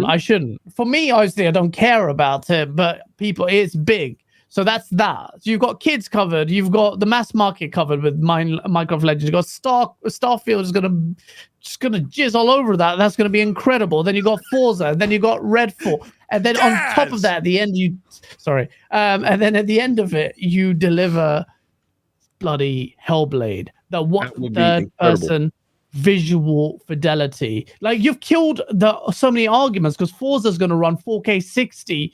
I shouldn't. For me, obviously, I don't care about it, but it's big. So that's that. So you've got kids covered. You've got the mass market covered with Minecraft Legends. You've got Starfield is just gonna jizz all over that. That's gonna be incredible. Then you got Forza, and then you got Redfall, and then on top of that, at the end and then at the end of it, you deliver bloody Hellblade. The third person visual fidelity. Like you've killed so many arguments because Forza's gonna run 4K 60.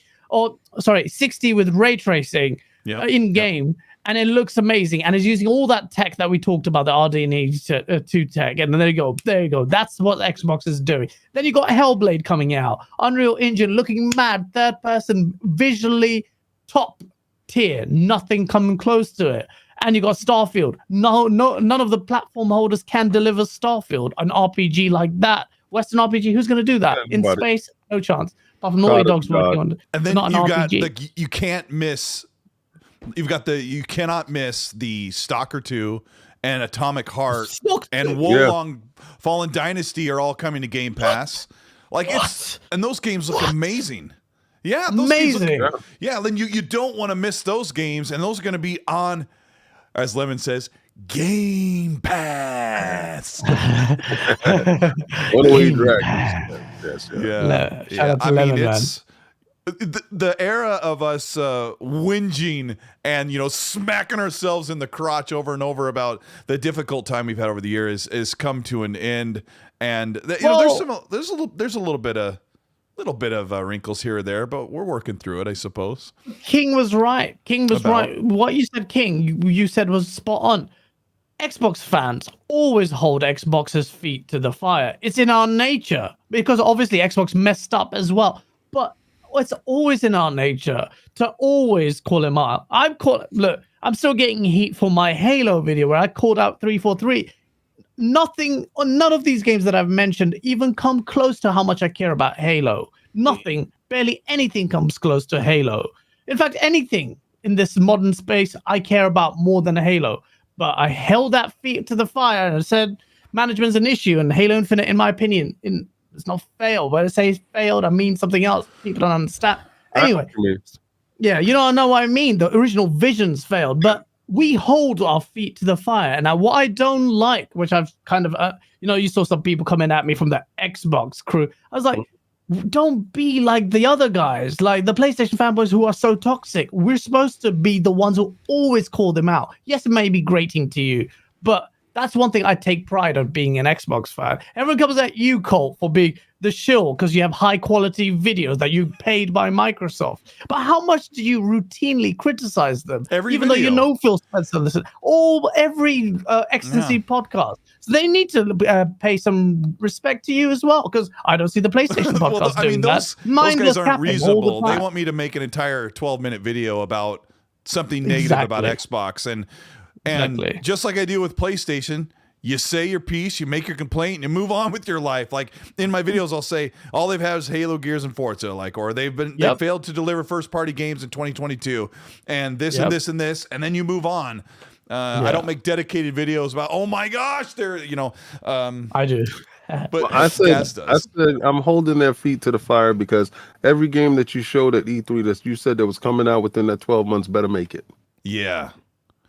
60 with ray tracing in game, and it looks amazing. And it's using all that tech that we talked about, the RDNA 2 tech. And then there you go. That's what Xbox is doing. Then you got Hellblade coming out, Unreal Engine looking mad, third person, visually top tier, nothing coming close to it. And you got Starfield. None of the platform holders can deliver Starfield, an RPG like that. Western RPG, who's going to do that? In space, no chance. Apart from Naughty Dog's working on it. And then not an you RPG. got you can't miss. You cannot miss the Stalker 2 and Atomic Heart and Wolong Fallen Dynasty are all coming to Game Pass. Like and those games look amazing. Yeah, those amazing. Then you don't want to miss those games, and those are going to be on, as Lemon says, Game Pass. What do we drag? Yeah. Shout out to Lemon, man. The era of us whinging and smacking ourselves in the crotch over and over about the difficult time we've had over the years is come to an end, and there's a little bit of wrinkles here or there, but we're working through it, I suppose. King was right. Right. What you said, King, you said was spot on. Xbox fans always hold Xbox's feet to the fire. It's in our nature because obviously Xbox messed up as well, but it's always in our nature to always call him out. Look, I'm still getting heat for my Halo video where I called out 343. None of these games that I've mentioned even come close to how much I care about Halo. Nothing, barely anything comes close to Halo. In fact, anything in this modern space I care about more than Halo. But I held that feet to the fire and said management's an issue, and Halo Infinite, in my opinion, it's not failed. When I say it's failed, I mean something else. People don't understand. Anyway, yeah, you don't know what I mean. The original visions failed, but we hold our feet to the fire. And what I don't like, which I've kind of, you saw some people coming at me from the Xbox crew. I was like, don't be like the other guys, like the PlayStation fanboys who are so toxic. We're supposed to be the ones who always call them out. Yes, it may be grating to you, but that's one thing I take pride of being an Xbox fan. Everyone comes at you, Colt, for being the shill because you have high quality videos that you paid by Microsoft. But how much do you routinely criticize them? Even video. Though Phil Spencer listen, every Ecstasy podcast. So they need to pay some respect to you as well, because I don't see the PlayStation podcast doing those that. Those guys aren't reasonable. They want me to make an entire 12-minute video about something negative about Xbox, and just like I do with PlayStation, you say your piece, you make your complaint, and you move on with your life. Like in my videos, I'll say all they've had is Halo, Gears, and Forza, or they failed to deliver first-party games in 2022, and this and this and this, and then you move on. I don't make dedicated videos about, oh my gosh, I do. But I said I'm holding their feet to the fire because every game that you showed at E3 that you said that was coming out within that 12 months better make it. Yeah.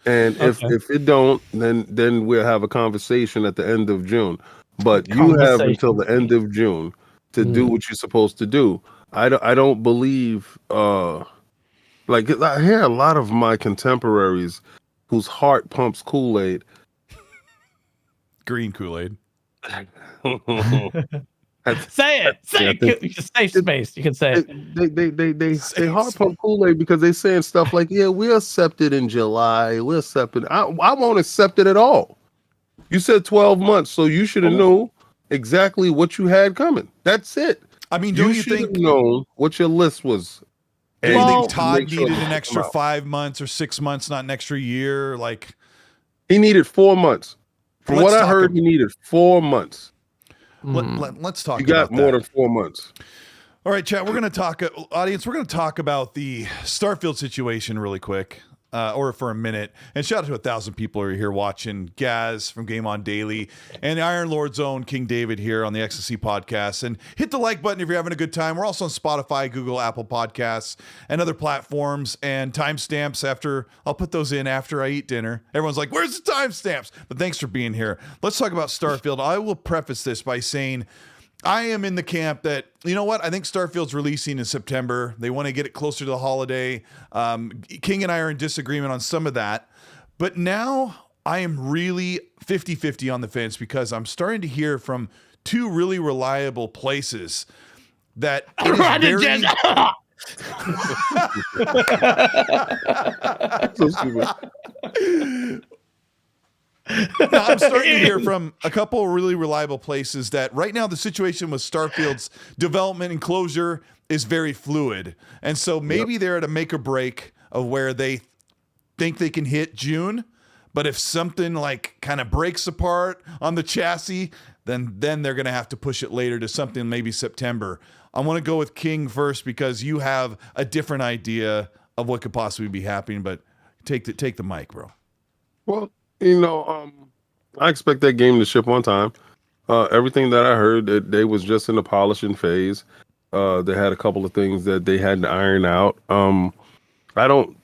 And if it don't, then we'll have a conversation at the end of June. But you have until the end of June to do what you're supposed to do. I don't believe like I hear a lot of my contemporaries whose heart pumps Kool-Aid. Green Kool-Aid. Say it. Safe space. You can say it. They heart pump Kool-Aid because they saying stuff like, "Yeah, we'll accept it in July. We'll accept it." I won't accept it at all. You said 12 months, so you should have known exactly what you had coming. That's it. I mean, you should have known what your list was. Do you think Todd needed an extra 5 months or 6 months, not an extra year? Like he needed 4 months. From what I heard, he needed 4 months. Let's talk. You got more than 4 months. All right, chat. We're going to talk, audience. We're going to talk about the Starfield situation really quick, or for a minute. And shout out to 1,000 people who are here watching. Gaz from Game On Daily and the Iron Lord's own King David here on the XSC podcast. And hit the like button if you're having a good time. We're also on Spotify, Google, Apple Podcasts, and other platforms. And timestamps I'll put those in after I eat dinner. Everyone's like, "Where's the timestamps?" But thanks for being here. Let's talk about Starfield. I will preface this by saying, I am in the camp that, you know what? I think Starfield's releasing in September. They want to get it closer to the holiday. King and I are in disagreement on some of that. But now I am really 50-50 on the fence because I'm starting to hear from two really reliable places that it is very... So stupid. Now, I'm starting to hear from a couple of really reliable places that right now the situation with Starfield's development and closure is very fluid. And so maybe they're at a make or break of where they think they can hit June. But if something like kind of breaks apart on the chassis, then they're going to have to push it later to something maybe September. I want to go with King first because you have a different idea of what could possibly be happening. But take the mic, bro. Well, I expect that game to ship on time. Everything that I heard, that they was just in the polishing phase. They had a couple of things that they had to iron out. I don't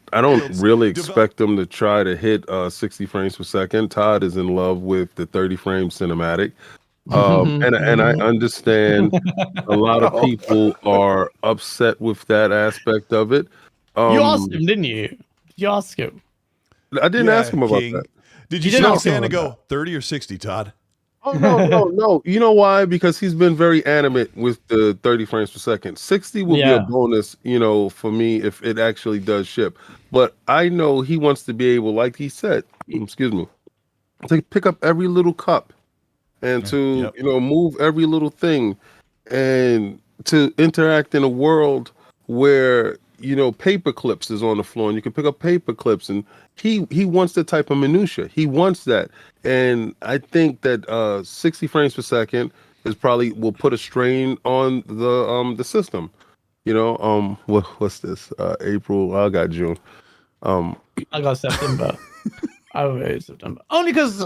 really expect them to try to hit 60 frames per second. Todd is in love with the 30 frame cinematic. And I understand a lot of people are upset with that aspect of it. You asked him, didn't you? You asked him. I didn't ask him about that. Did you see Santa go 30 or 60, Todd? Oh, no. You know why? Because he's been very animate with the 30 frames per second. 60 will be a bonus, for me if it actually does ship. But I know he wants to be able, like he said, to pick up every little cup and to, move every little thing and to interact in a world where, paper clips is on the floor and you can pick up paper clips, and he wants that type of minutia. He wants that. And I think that 60 frames per second is probably will put a strain on the system. What's this? April. I got June. I got September. I wait September. Only because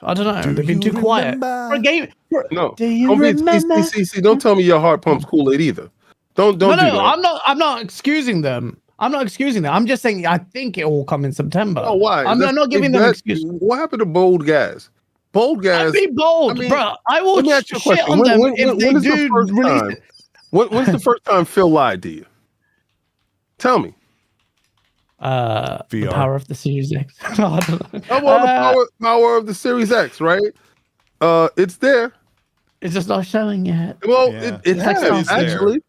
I don't know. They've been too quiet for a game. No. Do you remember? See, don't tell me your heart pumps Kool-Aid either. Don't do that. I'm not excusing them. I'm just saying I think it will come in September. Oh, why? I'm not giving them excuse. What happened to bold gas? Bold gas. I'd be bold, bro. I will shit on them if they do release it. When's the first time Phil lied to you? Tell me. The power of the Series X. No, I don't know. The power of the Series X, right? It's there. It's just not showing yet. Well, it has actually.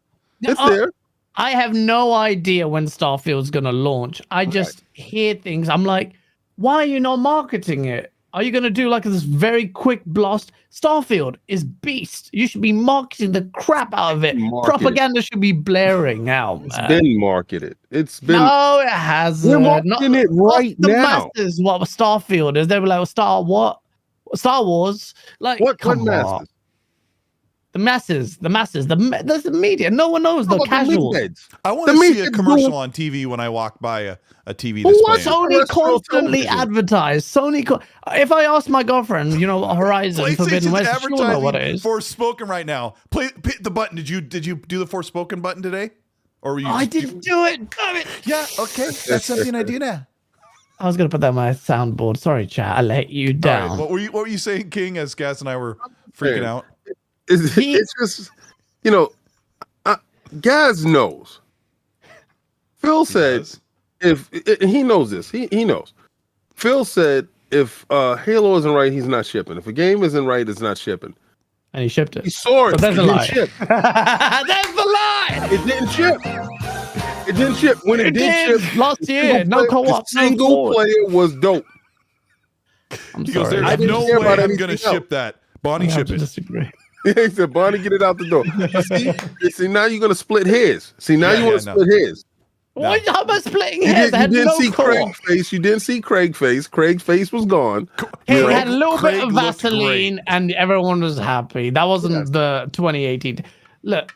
It's there. I have no idea when Starfield's gonna launch. I just hear things. I'm like, why are you not marketing it? Are you gonna do like this very quick blast? Starfield is beast. You should be marketing the crap out of it. Propaganda should be blaring out. It's been marketed. It's been. No, it hasn't. We're marketing it right now. The masses, what Starfield is? They were like, Star Wars. Like, what come masses? on. The masses, there's the media. No one knows the casuals. I want to see a commercial on TV when I walk by a TV display. Sony constantly advertise. If I ask my girlfriend, Horizon Forbidden West, she'll know what it is. Forspoken right now. Play the button. Did you do the Forspoken button today? Or were you? I didn't do it. Damn it. Yeah. Okay. That's something I do now. I was gonna put that on my soundboard. Sorry, chat. I let you down. Right. What were you saying, King? As Gaz and I were freaking out. It's just, Gaz knows. Phil said, if he knows this, he knows. Phil said, if Halo isn't right, he's not shipping. If a game isn't right, it's not shipping. And he shipped it. He saw it. So that's a lie. Ship. That's the lie. It didn't ship. It didn't ship. When it did ship last year, no co-op, single player was dope. I'm sorry. There's no way I'm going to ship that. Bonnie, ship it. Disagree. He said, Bonnie, get it out the door. See, now you're going to split hairs. See, now you want to split hairs. Why am I splitting hairs? You didn't see Craig's face. You didn't see Craig's face. Craig's face was gone. He had a little bit of Vaseline and everyone was happy. That wasn't the 2018. Look,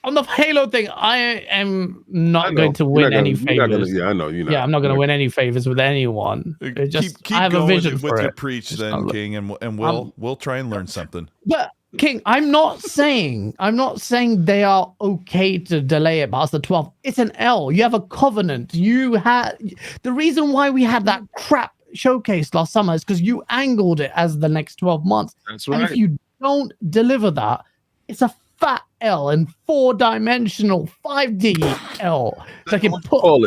on the Halo thing, I am not going to win any favors. I know you're not. Yeah, I'm not going to win any favors with anyone. Keep I have going a vision with for your it. preach, then, King, and we'll try and learn something. But King, I'm not saying they are okay to delay it past the 12th. It's an L. You have a covenant. The reason why we had that crap showcase last summer is because you angled it as the next 12 months. That's right. And if you don't deliver that, it's a fat L and 4-dimensional 5D L.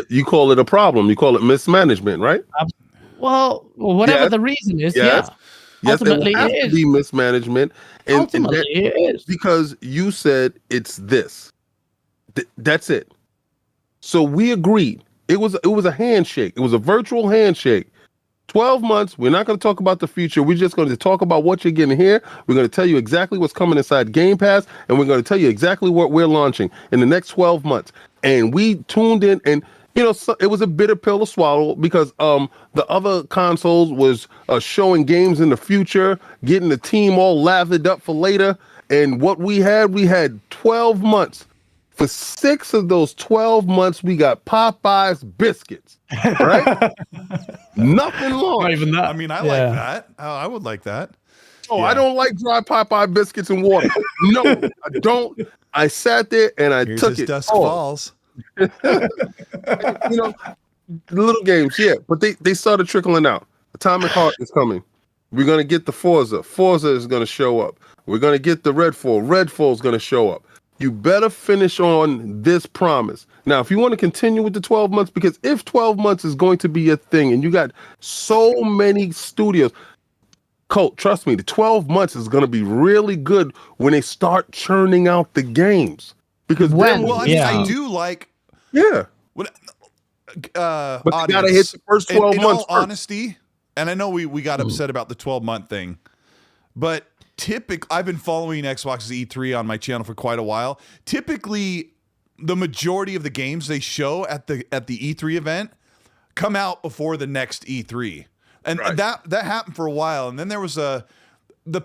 You call it a problem. You call it mismanagement, right? Well, whatever the reason is, Yes, ultimately, it will have to be mismanagement. Ultimately, it is. Because you said it's this. That's it. So we agreed. It was a handshake. It was a virtual handshake. 12 months. We're not going to talk about the future. We're just going to talk about what you're getting here. We're going to tell you exactly what's coming inside Game Pass, and we're going to tell you exactly what we're launching in the next 12 months. And we tuned in, and so it was a bitter pill to swallow because the other consoles was showing games in the future, getting the team all lathered up for later. And what we had 12 months. For 6 of those 12 months, we got Popeye's biscuits. Right? Nothing long. Not even that. I mean, I like that. I would like that. Oh, I don't like dry Popeye biscuits and water. No, I don't. I sat there and I Here's took his it. Dusk Falls. Little games, yeah, but they started trickling out. Atomic Heart is coming. We're gonna get the Forza. Forza is gonna show up. We're gonna get the Redfall. Redfall is gonna show up. You better finish on this promise. Now, if you want to continue with the 12 months, because if 12 months is going to be a thing, and you got so many studios, Colt, trust me, the 12 months is going to be really good when they start churning out the games. Because I do like. Yeah. But you got to hit the first 12 in months. In all honesty, and I know we got upset about the 12-month thing, but I've been following Xbox's E3 on my channel for quite a while. Typically, the majority of the games they show at the E3 event come out before the next E3. And that happened for a while. And then there was the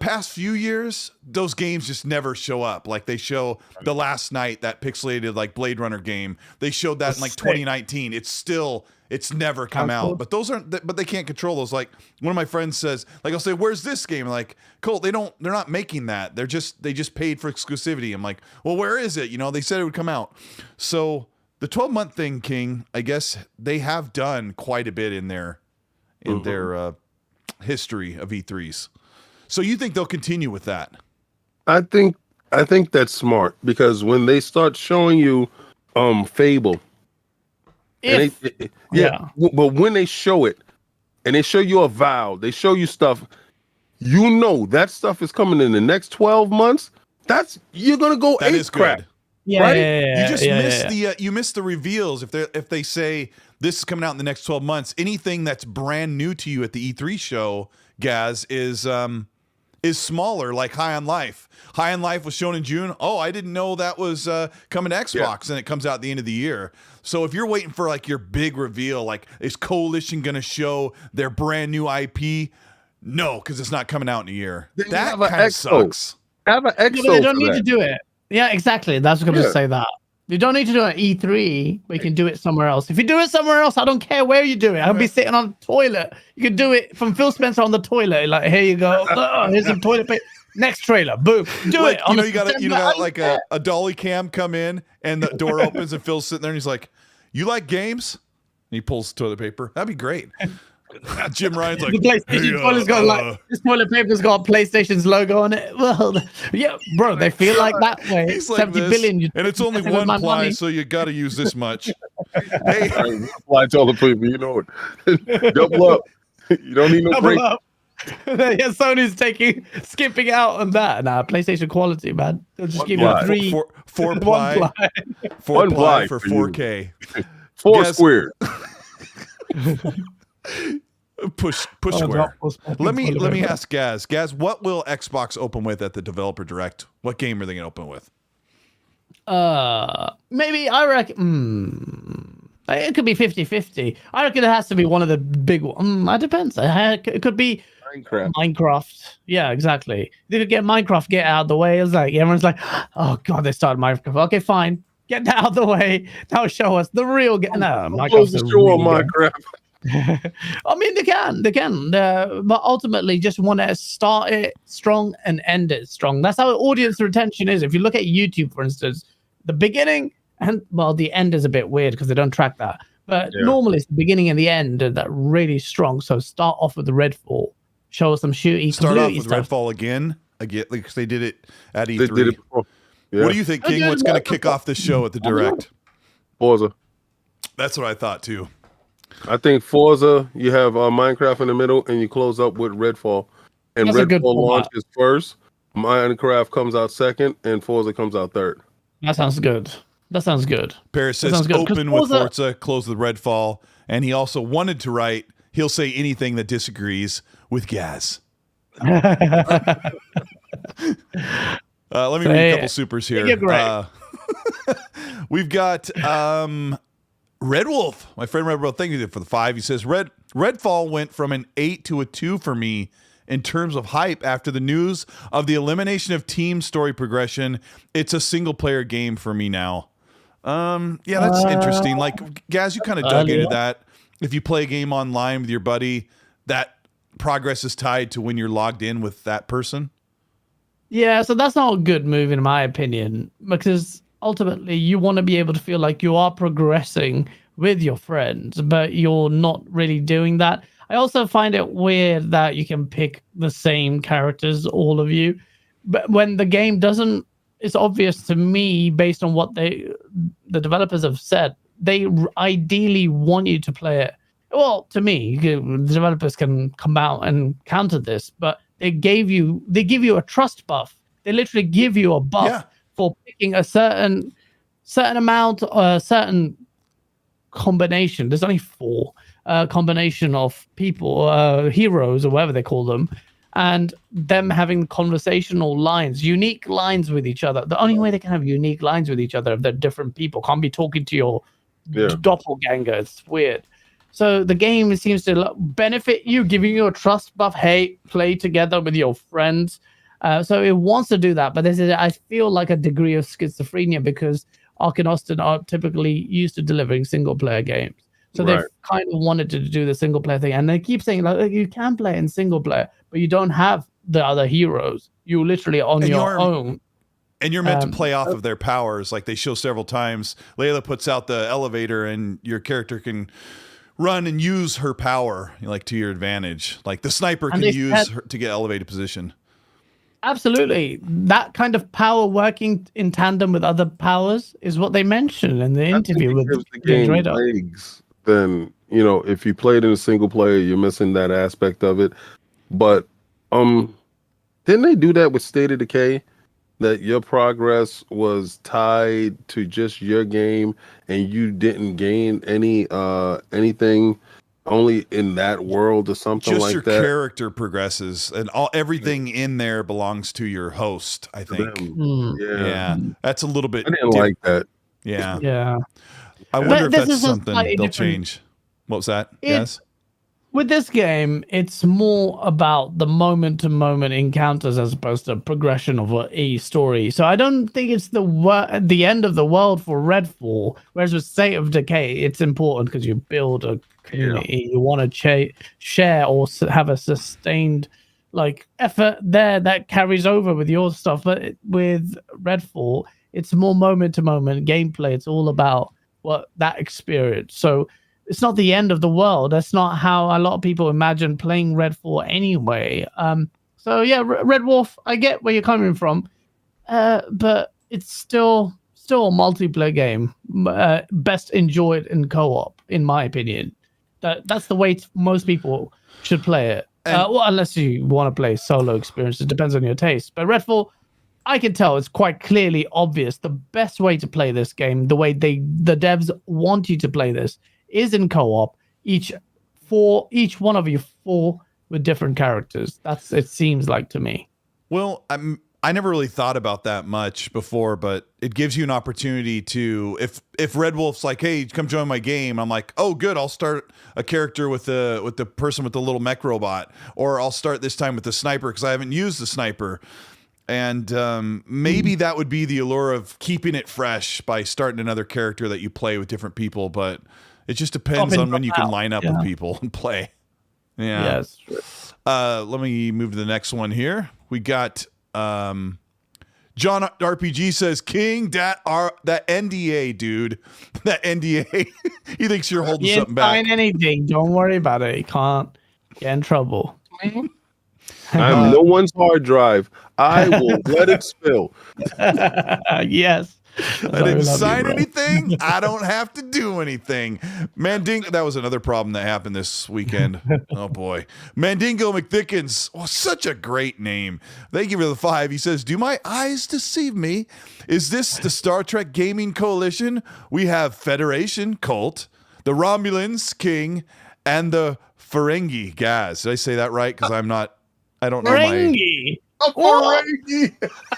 past few years, those games just never show up. Like they show The Last Night, that pixelated like Blade Runner game. They showed that in like 2019. It's never come out. But but they can't control those. Like one of my friends says, like I'll say, "Where's this game?" I'm like, Colt, they're not making that. They just paid for exclusivity. I'm like, well, where is it? They said it would come out. So the 12-month thing, King, I guess they have done quite a bit in their history of E3s. So you think they'll continue with that? I think that's smart because when they start showing you Fable, but when they show it and they show you a Vow, they show you stuff, that stuff is coming in the next 12 months. You're gonna go that is crap. Good. Yeah, right? you just missed the reveals. If they say this is coming out in the next 12 months, anything that's brand new to you at the E3 show, Gaz, is smaller, like High on Life. High on Life was shown in June. Oh, I didn't know that was coming to Xbox, and it comes out at the end of the year. So if you're waiting for like your big reveal, like is Coalition going to show their brand new IP? No, because it's not coming out in a year. That kind of sucks. Have an exo. They don't need to do it. Yeah, exactly. That's what I'm going to say that. You don't need to do it at E3, but you can do it somewhere else. If you do it somewhere else, I don't care where you do it. I'll be sitting on the toilet. You can do it from Phil Spencer on the toilet. Like, here you go. Here's some toilet paper. Next trailer. Boom. Do it. You got like a dolly cam come in and the door opens and Phil's sitting there and he's like, "You like games?" And he pulls toilet paper. That'd be great. Jim Ryan's like, the PlayStation toilet's got this toilet paper's got PlayStation's logo on it. Well, yeah, bro, they feel like that way. He's like 70 billion. And it's only one ply, so you got to use this much. Hey, ply toilet paper, you know it. Double up. You don't need no break. Yeah, Sony's skipping out on that. Nah, PlayStation quality, man. They'll just give you three. Four ply. Four ply for 4K. Four squared. Push square. Let me ask Gaz. Gaz, what will Xbox open with at the developer direct? What game are they going to open with? Maybe I reckon. It could be 50-50. I reckon it has to be one of the big ones. That depends. It could be Minecraft. Yeah, exactly. They could get Minecraft get out of the way. It's like everyone's like, "Oh God, they started Minecraft." Okay, fine. Get that out of the way. Now show us the real game. No, Minecraft's the real Minecraft. I mean, they can, but ultimately just want to start it strong and end it strong. That's how audience retention is. If you look at YouTube, for instance, the beginning and the end is a bit weird because they don't track that. But normally it's the beginning and the end that really strong. So start off with the Redfall, show us some shooty. Start off with stuff. Redfall again, because they did it at E3. They did it before. Yeah. What do you think, King? What's going to kick off the show at the direct? Forza. That's what I thought too. I think Forza, you have Minecraft in the middle, and you close up with Redfall. And That's Redfall launches first, Minecraft comes out second, and Forza comes out third. That sounds good. Paris says open with Forza, close with Redfall, and he also wanted to write, he'll say anything that disagrees with Gaz. Let me read a couple supers here. You're great. We've got Red Wolf, my friend Red Wolf, thank you for the 5. He says, Redfall went from an 8 to a 2 for me in terms of hype after the news of the elimination of team story progression. It's a single-player game for me now. Yeah, that's interesting. Like, Gaz, you kind of dug into that. If you play a game online with your buddy, that progress is tied to when you're logged in with that person. Yeah, so that's not a good move in my opinion, because ultimately you want to be able to feel like you are progressing with your friends, but you're not really doing that. I also find it weird that you can pick the same characters, all of you, but when the game doesn't, it's obvious to me based on what the developers have said, they ideally want you to play it. Well, to me, the developers can come out and counter this, but they give you a trust buff. They literally give you a buff for picking a certain amount, a certain combination. There's only 4 combination of people, heroes or whatever they call them, and them having conversational lines, unique lines with each other. The only way they can have unique lines with each other if they're different people. Can't be talking to your doppelganger. It's weird. So the game seems to benefit you, giving you a trust buff. Hey, play together with your friends. So it wants to do that, but I feel like a degree of schizophrenia because Ark and Austin are typically used to delivering single-player games. So they've kind of wanted to do the single-player thing, and they keep saying like you can play in single-player, but you don't have the other heroes. You literally on your own. And you're meant to play off of their powers, like they show several times. Layla puts out the elevator, and your character can run and use her power, like to your advantage. Like the sniper can use her to get elevated position. Absolutely, that kind of power working in tandem with other powers is what they mentioned in the interview with the game legs. Then if you play it in a single player, you're missing that aspect of it. But didn't they do that with State of Decay? That your progress was tied to just your game, and you didn't gain anything only in that world or something like that. Just your character progresses, and everything in there belongs to your host, I think. Yeah, that's a little bit. I didn't like that. Yeah. I wonder if that's something they'll change. What was that? Yes. With this game, it's more about the moment-to-moment encounters as opposed to progression of a story. So I don't think it's the end of the world for Redfall. Whereas with State of Decay, it's important because you build a community. You want to share or have a sustained effort there that carries over with your stuff. But with Redfall, it's more moment-to-moment gameplay. It's all about that experience. So it's not the end of the world. That's not how a lot of people imagine playing Redfall anyway. So yeah, Red Wolf, I get where you're coming from, but it's still a multiplayer game. Best enjoyed in co-op, in my opinion. That's the way most people should play it. Unless you want to play solo experience, it depends on your taste. But Redfall, I can tell it's quite clearly obvious. The best way to play this game, the way the devs want you to play this, is in co-op. Each one of you 4 with different characters. That's it seems like to me. Well, I never really thought about that much before, but it gives you an opportunity to if Red Wolf's like, hey, come join my game, I'm like, oh good, I'll start a character with the person with the little mech robot, or I'll start this time with the sniper because I haven't used the sniper. And maybe that would be the allure of keeping it fresh by starting another character that you play with different people, but it just depends on when you can line up with people and play. Yeah. Yes. Let me move to the next one here. We got John RPG says, King, that NDA, dude. That NDA. He thinks you're holding something back. Sign anything. Don't worry about it. You can't get in trouble. I'm no one's hard drive. I will let it spill. Yes. I didn't sign anything. I don't have to do anything. Mandingo, that was another problem that happened this weekend. Oh boy. Mandingo McThickens. Oh, such a great name. Thank you for the 5. He says, do my eyes deceive me? Is this the Star Trek Gaming Coalition? We have Federation, Colt, the Romulans, King, and the Ferengi, Gaz. Did I say that right? Because I don't know Ferengi. Ferengi.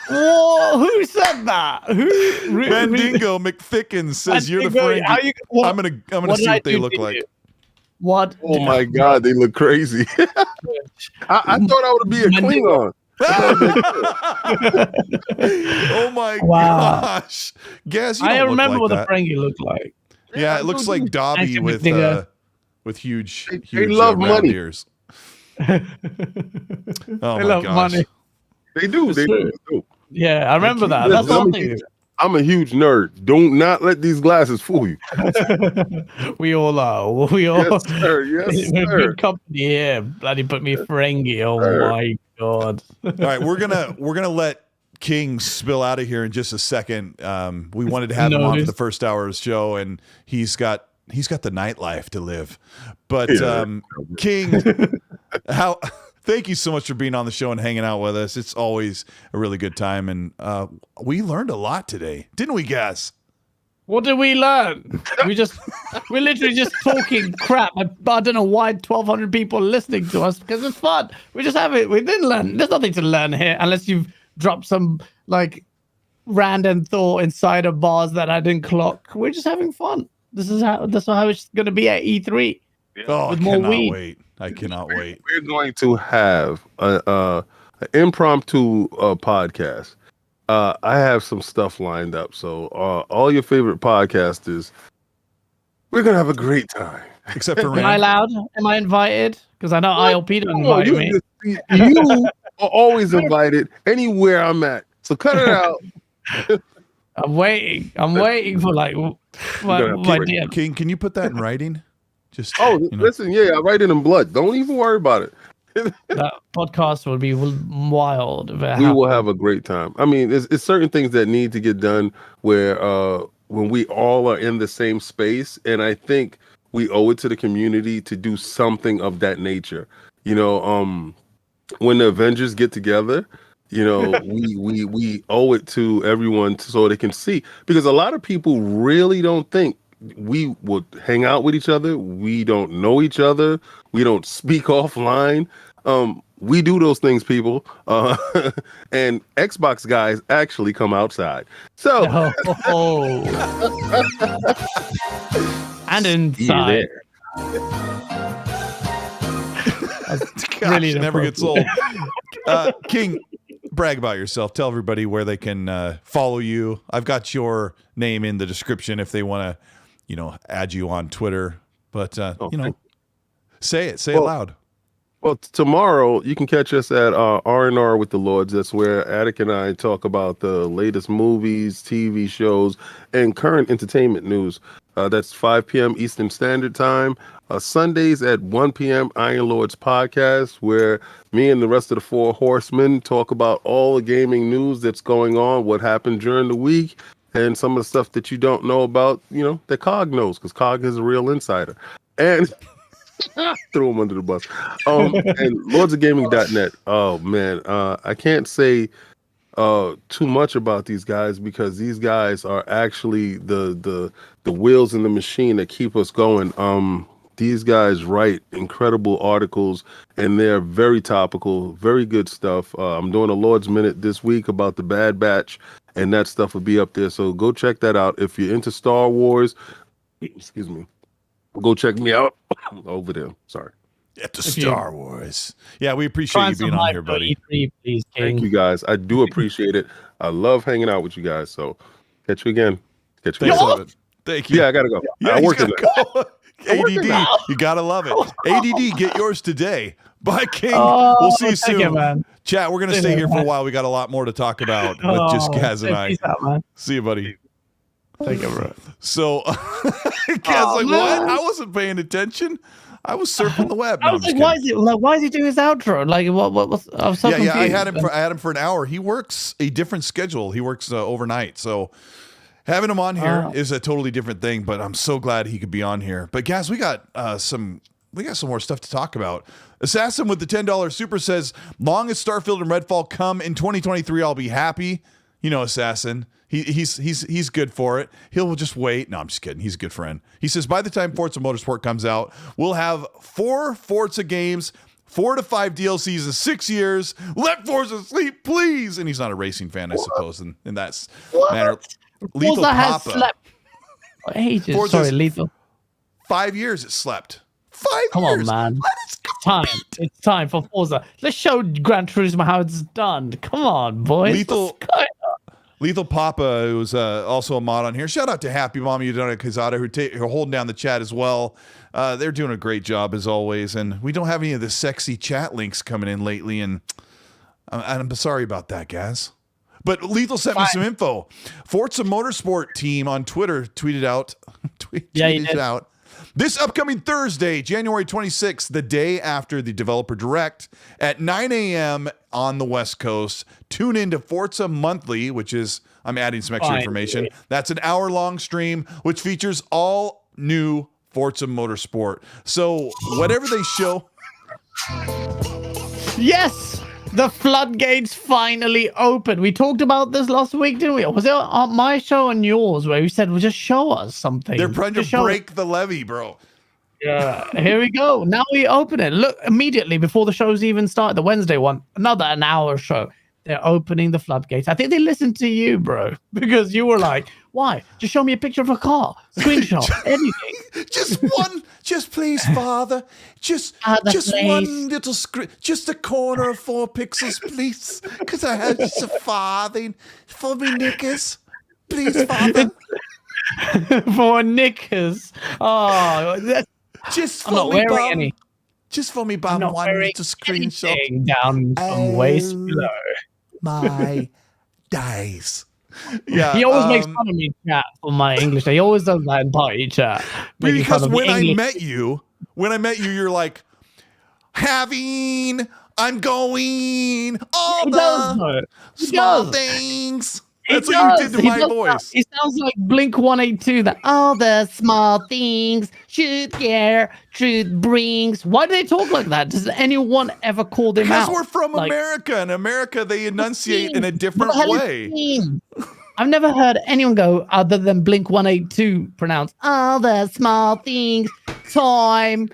Whoa, who said that? Mandingo McThickens says you're the Ferengi. I'm gonna see what they look like. What? Oh my God, they look crazy. I thought I would be a Klingon. Oh my Wow. gosh, Gaz, you I don't remember look what like the Ferengi looked like. Yeah, it looks like Dobby with huge They love round money. ears. Oh They my love gosh. money. They do. It's They true. do. Yeah, I remember that. Listen, That's something. I'm a huge nerd. Do not let these glasses fool you. We all are. We all. Yes, sir. Yes, We're sir. good company here. Bloody put me Ferengi. Oh Sir. my God. All right, we're gonna let King spill out of here in just a second. We wanted to have him on for the first hour of the show, and he's got the nightlife to live. But King, thank you so much for being on the show and hanging out with us. It's always a really good time, and we learned a lot today, didn't we, Gaz? What did we learn? We're literally just talking crap. I don't know why 1,200 people are listening to us, because it's fun. We just have it. We didn't learn. There's nothing to learn here unless you've dropped some like random thought inside of bars that I didn't clock. We're just having fun. That's how it's going to be at E3. Oh, with I more cannot weed. wait. I cannot wait. We're going to have an impromptu podcast. I have some stuff lined up. So all your favorite podcasters, we're going to have a great time. Except for Am I Rand. allowed? Am I invited? Because I know ILP don't invite me. You are always invited anywhere I'm at. So cut it out. I'm waiting. I'm waiting for like my DM. King, can you put that in writing? Just Listen, I write it in blood. Don't even worry about it. That podcast will be wild. If it We will happens. have a great time. I mean, it's certain things that need to get done where when we all are in the same space, and I think we owe it to the community to do something of that nature. When the Avengers get together, we owe it to everyone so they can see, because a lot of people really don't think we would hang out with each other. We don't know each other. We don't speak offline. We do those things, people. And Xbox guys actually come outside. So and inside. Gosh, Really never gets old. King, brag about yourself. Tell everybody where they can follow you. I've got your name in the description if they want to, add you on Twitter. But say it loud. Well, tomorrow you can catch us at R&R with the Lords. That's where Attic and I talk about the latest movies, TV shows, and current entertainment news. That's 5 p.m. Eastern Standard Time. Sundays at 1 p.m. Iron Lords podcast, where me and the rest of the four horsemen talk about all the gaming news that's going on, what happened during the week, and some of the stuff that you don't know about, that Cog knows, because Cog is a real insider. And threw him under the bus. And lordsofgaming.net. Oh man, I can't say too much about these guys, because these guys are actually the wheels in the machine that keep us going. These guys write incredible articles, and they're very topical, very good stuff. I'm doing a Lord's Minute this week about the Bad Batch, and that stuff will be up there. So go check that out. If you're into Star Wars, excuse me, go check me out over there. Sorry. At the Star Wars. Yeah, we appreciate you being on here, buddy. E3, please, King. Thank you, guys. I do appreciate it. I love hanging out with you guys. So catch you again. Thanks, David. Thank you. Yeah, I gotta go. Yeah, I work in go. ADD, you gotta love it. ADD, get yours today. Bye, King. We'll see you soon. Man. Chat, we're gonna stay here for a while. We got a lot more to talk about with just Gaz and I. Peace out, man. See you, buddy. Take it, bro. So, Gaz, what? I wasn't paying attention. I was surfing the web. No, I was like, why is he doing his outro? Like, what I was so confused. I had him for an hour. He works a different schedule. He works overnight, so having him on here is a totally different thing. But I'm so glad he could be on here. But Gaz, we got some more stuff to talk about. Assassin with the $10 super says, long as Starfield and Redfall come in 2023, I'll be happy. Assassin. He's good for it. He'll just wait. No, I'm just kidding. He's a good friend. He says, by the time Forza Motorsport comes out, we'll have 4 Forza games 4 to 5 DLCs in 6 years. Let Forza sleep, please. And he's not a racing fan, I suppose, in that manner. Lethal Forza has Papa. slept for ages. Forza's Sorry, Lethal. 5 years it slept. 5 Come years. on, man. Let us go. It's time for Forza. Let's show Gran Turismo how it's done. Come on, boys. Lethal Papa, who's also a mod on here. Shout out to Happy Mom Udana Kazada, who are holding down the chat as well. They're doing a great job as always. And we don't have any of the sexy chat links coming in lately. And I'm sorry about that, guys. But Lethal sent me some info. Forza Motorsport team on Twitter tweeted out. Tweeted out. This upcoming Thursday, January 26th, the day after the Developer Direct, at 9 a.m. on the West Coast, tune into Forza Monthly, which is, I'm adding some extra information. That's an hour-long stream, which features all new Forza Motorsport. So whatever they show... Yes! The floodgates finally open. We talked about this last week, didn't we? Was it on my show and yours where you said, well, just show us something? They're trying to break the levee, bro. Yeah. Here we go. Now we open it. Look, immediately before the show's even started, the Wednesday one, an hour show. They're opening the floodgates. I think they listened to you, bro, because you were like, why? Just show me a picture of a car, screenshot, anything. Just please, Father. Just one little screen, just a corner of 4 pixels, please. Because I have just a farthing for me knickers. Please, Father. For knickers. Oh, that's... Just for I'm not me, wearing bum. any. Just for me, bum. One little screenshot. Down from waist below. My days. Yeah, he always makes fun of me, chat, for my English. He always does that in party chat. Because when I met you, you're like, I'm going all the small things. That's what you did to my voice. He sounds like Blink 182. That all the small things should care, truth brings. Why do they talk like that? Does anyone ever call them out? Because we're from America. In America, they enunciate in a different way. I've never heard anyone go other than Blink 182 pronounce all the small things. Time.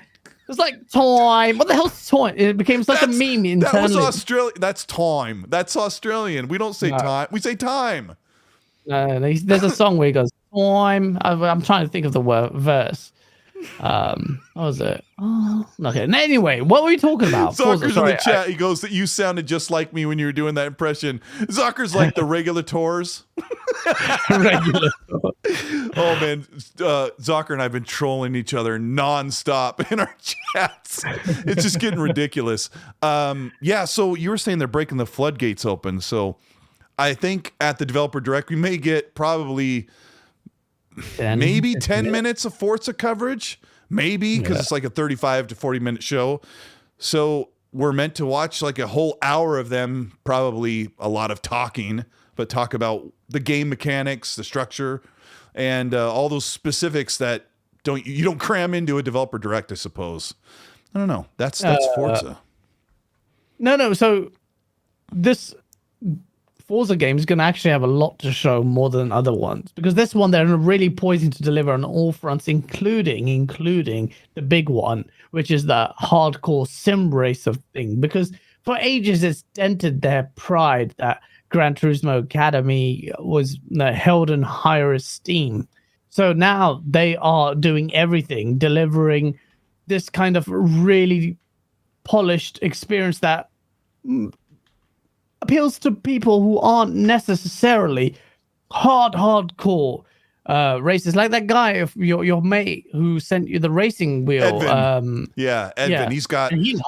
It's like time. What the hell's time? It became such a meme internally. That was Australian. That's time. That's Australian. We don't say time. We say time. There's a song where he goes time. I'm trying to think of the verse. What was it? Oh, okay. Anyway, what were we talking about? Zucker's in the chat. He goes that you sounded just like me when you were doing that impression. Zucker's like the regulators. Oh man, Zucker and I have been trolling each other nonstop in our chats. It's just getting ridiculous. Yeah. So you were saying they're breaking the floodgates open. So I think at the Developer Direct we may get probably maybe 10 minutes of Forza coverage, maybe, because it's like a 35 to 40 minute show. So we're meant to watch like a whole hour of them, probably a lot of talking, but talk about the game mechanics, the structure, and all those specifics that you don't cram into a Developer Direct, I suppose. I don't know. That's Forza. No. So this Forza game is going to actually have a lot to show more than other ones, because this one they're really poised to deliver on all fronts, including the big one, which is the hardcore sim racer thing. Because for ages it's dented their pride that Gran Turismo Academy was held in higher esteem. So now they are doing everything, delivering this kind of really polished experience that appeals to people who aren't necessarily hardcore racers, like that guy of your mate who sent you the racing wheel. Edvin. Edvin. Yeah. He's got he's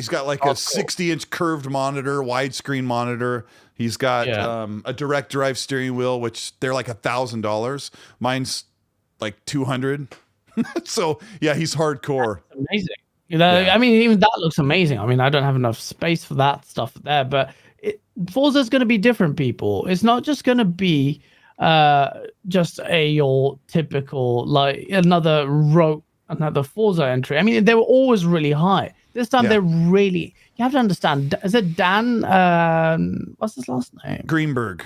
got like a 60-inch curved monitor, widescreen monitor. He's got a direct drive steering wheel, which they're like $1,000. Mine's like $200. So yeah, he's hardcore. That's amazing. I mean, even that looks amazing. I mean, I don't have enough space for that stuff there, but Forza's going to be different, people. It's not just going to be just your typical, like another Forza entry. I mean, they were always really high. This time they're really, you have to understand, is it Dan, what's his last name? Greenberg.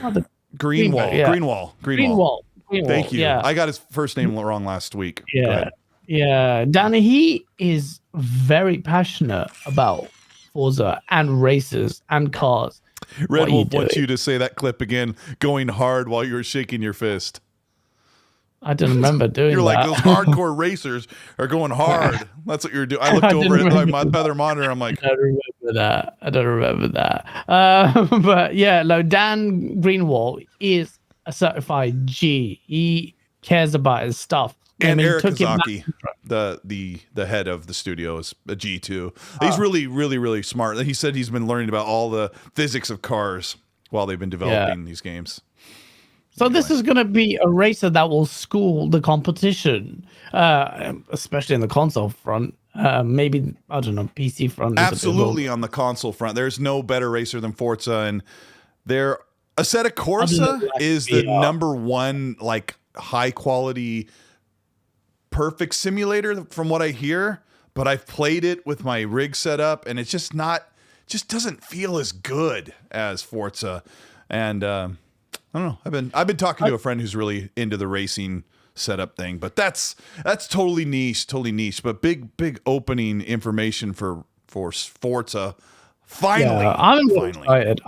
Greenwald. Greenwall. Thank you. Yeah. I got his first name wrong last week. Yeah. Yeah, Danny, he is very passionate about Forza and races and cars. Red What are you Wolf wants doing? you to say that clip again, going hard while you were shaking your fist. I don't remember doing You're that. like, those hardcore racers are going hard. That's what you're doing. I looked I over didn't at remember my other monitor. I'm like, I don't remember that. But yeah, no, Dan Greenwald is a certified G. He cares about his stuff. and Eric took him back- Kazaki, the head of the studio, is a G2. He's really, really, really smart. He said he's been learning about all the physics of cars while they've been developing these games. So this is going to be a racer that will school the competition, especially in the console front. Maybe, I don't know, PC front. Absolutely on the console front. There's no better racer than Forza, and Assetto Corsa is the number one like high quality perfect simulator from what I hear, but I've played it with my rig set up and it's just doesn't feel as good as Forza. And I don't know. I've been talking to a friend who's really into the racing setup thing, but that's totally niche, but big opening information for Forza. Finally, I'm excited.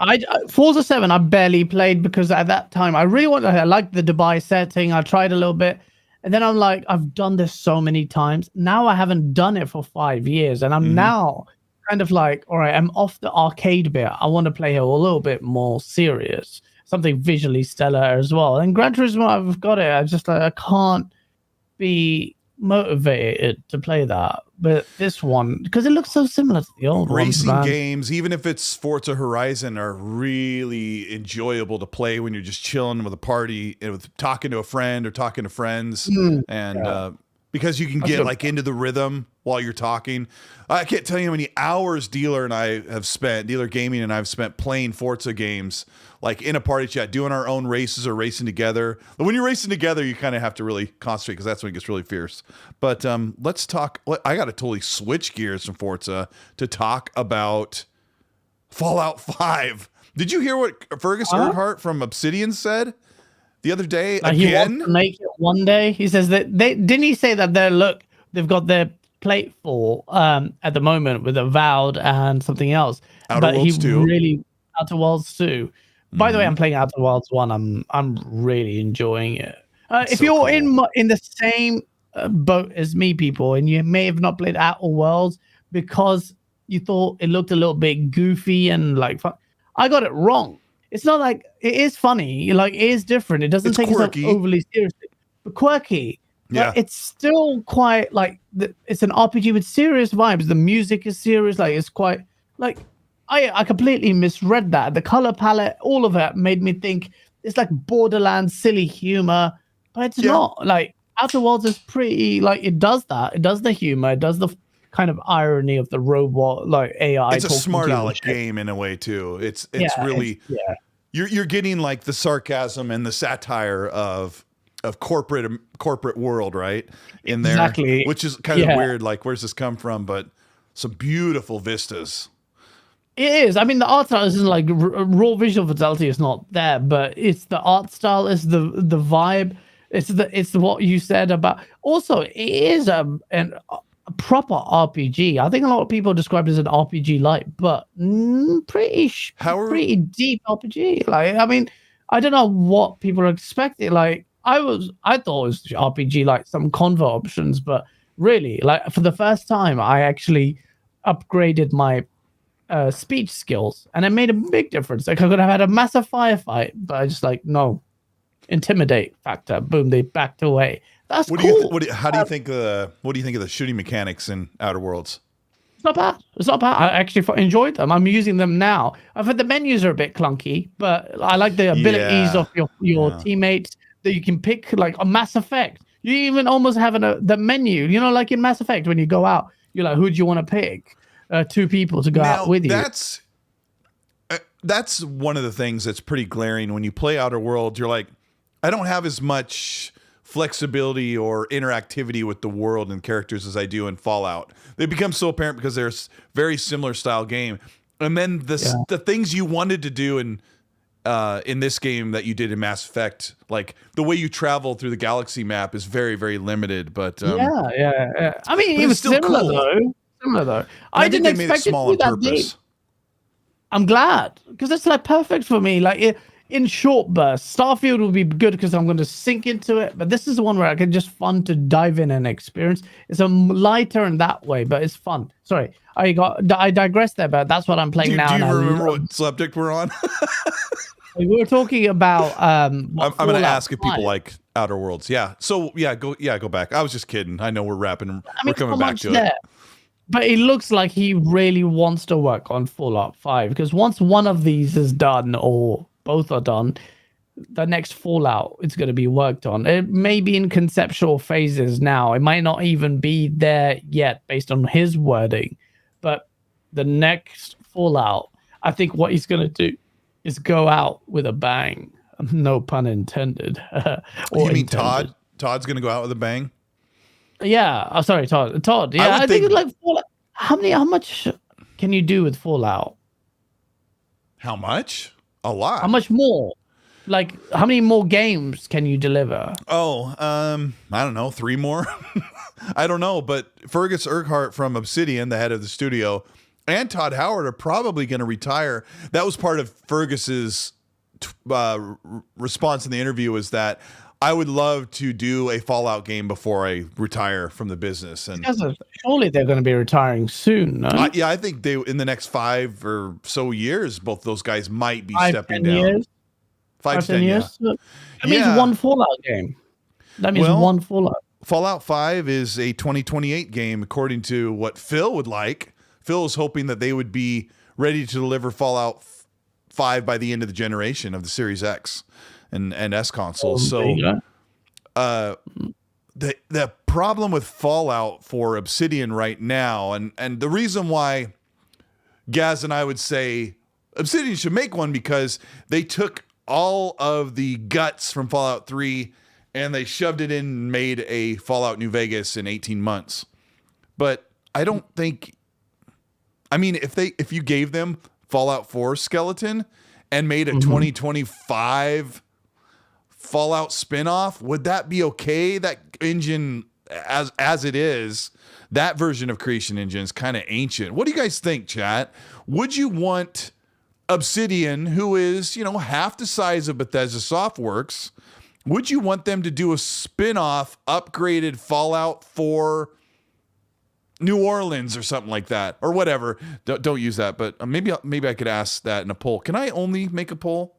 Forza 7 I barely played because at that time I liked the Dubai setting. I tried a little bit, and then I'm like, I've done this so many times. Now I haven't done it for 5 years, and I'm now kind of like, all right, I'm off the arcade bit. I want to play a little bit more serious, something visually stellar as well. And Gran Turismo, I've got it. I'm just like, I can't be motivated to play that, but this one, because it looks so similar to the old racing games, even if it's Forza Horizon, are really enjoyable to play when you're just chilling with a party and with talking to a friend or talking to friends, and because you can get like into the rhythm while you're talking. I can't tell you how many hours Dealer Gaming and I've spent playing Forza games, like in a party chat, doing our own races or racing together. But when you're racing together, you kind of have to really concentrate because that's when it gets really fierce. But let's talk. I got to totally switch gears from Forza to talk about Fallout 5. Did you hear what Fergus Urquhart from Obsidian said the other day? Again, he wants to make it one day. He says that didn't he say that they've got their plate full at the moment with Avowed and something else. Outer Worlds 2. Outer Worlds 2. By the way, I'm playing Outer Worlds 1. I'm really enjoying it. If you're cool. in the same boat as me, people, and you may have not played Outer Worlds because you thought it looked a little bit goofy and like fun, I got it wrong. It's not like it is funny. Like it is different. It doesn't take itself overly seriously, but quirky. Yeah, it's still quite like it's an RPG with serious vibes. The music is serious. Like it's quite like I completely misread that. The color palette, all of it made me think it's like Borderlands silly humor, but it's not. Like Outer Worlds is pretty like it does that. It does the humor. It does the kind of irony of the robot like AI. It's a smart aleck game in a way too. It's really you're getting like the sarcasm and the satire of corporate world, right? In there, exactly. Which is kind of weird. Like, where's this come from? But some beautiful vistas. It is. I mean, the art style isn't like raw visual fidelity is not there, but it's the art style, it's the vibe, it's what you said about. Also, it is a proper RPG. I think a lot of people describe it as an RPG light, but pretty deep RPG. Like, I mean, I don't know what people are expecting. Like, I thought it was RPG like some convo options, but really, like for the first time, I actually upgraded my speech skills, and it made a big difference. Like I could have had a massive firefight, but I just like no intimidate factor. Boom, they backed away. That's cool. What do you think of the shooting mechanics in Outer Worlds? It's not bad. It's not bad. I actually enjoyed them. I'm using them now. I've heard the menus are a bit clunky, but I like the abilities of your teammates. That you can pick like a Mass Effect. You even almost have the menu, you know, like in Mass Effect when you go out, you're like, who do you want to pick? 2 people to go out with you. That's one of the things that's pretty glaring when you play Outer Worlds. You're like, I don't have as much flexibility or interactivity with the world and characters as I do in Fallout. They become so apparent because they're very similar style game. And then the things you wanted to do in this game that you did in Mass Effect. Like the way you travel through the galaxy map is very, very limited. But yeah. I mean, but it was it's still similar cool. though. Similar though. I didn't think they made it expect it to small be on that deep. purpose. I'm glad because it's like perfect for me. Like in short bursts, Starfield will be good because I'm going to sink into it. But this is the one where I can just fun to dive in and experience. It's a lighter in that way, but it's fun. Sorry, I digressed there, but that's what I'm playing now. Do you and remember what subject we're on? we were talking about. I'm going to ask if people 5. like Outer Worlds. Yeah. So go back. I was just kidding. I know we're wrapping. I mean, we're coming so back much to there. it. But it looks like he really wants to work on Fallout 5 because once one of these is done or both are done, the next Fallout is going to be worked on. It may be in conceptual phases now. It might not even be there yet based on his wording. But the next Fallout, I think what he's going to do is go out with a bang. No pun intended. You mean Todd? Todd's going to go out with a bang? Yeah, sorry, Todd. Todd, yeah, I think like Fallout. How much can you do with Fallout? How much? A lot. How much more? Like, how many more games can you deliver? Oh, I don't know, 3 more. I don't know, but Fergus Urquhart from Obsidian, the head of the studio, and Todd Howard are probably going to retire. That was part of Fergus's response in the interview, was that I would love to do a Fallout game before I retire from the business. And surely they're going to be retiring soon, no? I think they in the next 5 or so years, both those guys might be stepping down. Years? 5 to 10 years. Yeah. That means one Fallout game. That means one Fallout. Fallout 5 is a 2028 game, according to what Phil would like. Phil is hoping that they would be ready to deliver Fallout 5 by the end of the generation of the Series X and S consoles. So the problem with Fallout for Obsidian right now, and the reason why Gaz and I would say Obsidian should make one, because they took all of the guts from Fallout 3 and they shoved it in and made a Fallout New Vegas in 18 months. But I don't think, I mean, if you gave them Fallout 4 skeleton and made a 2025 Fallout spinoff, would that be okay? That engine, as it is, that version of Creation Engine is kind of ancient. What do you guys think, chat? Would you want Obsidian, who is, half the size of Bethesda Softworks, would you want them to do a spin-off upgraded Fallout 4 New Orleans or something like that, or whatever? Don't use that, but maybe I could ask that in a poll. Can I only make a poll?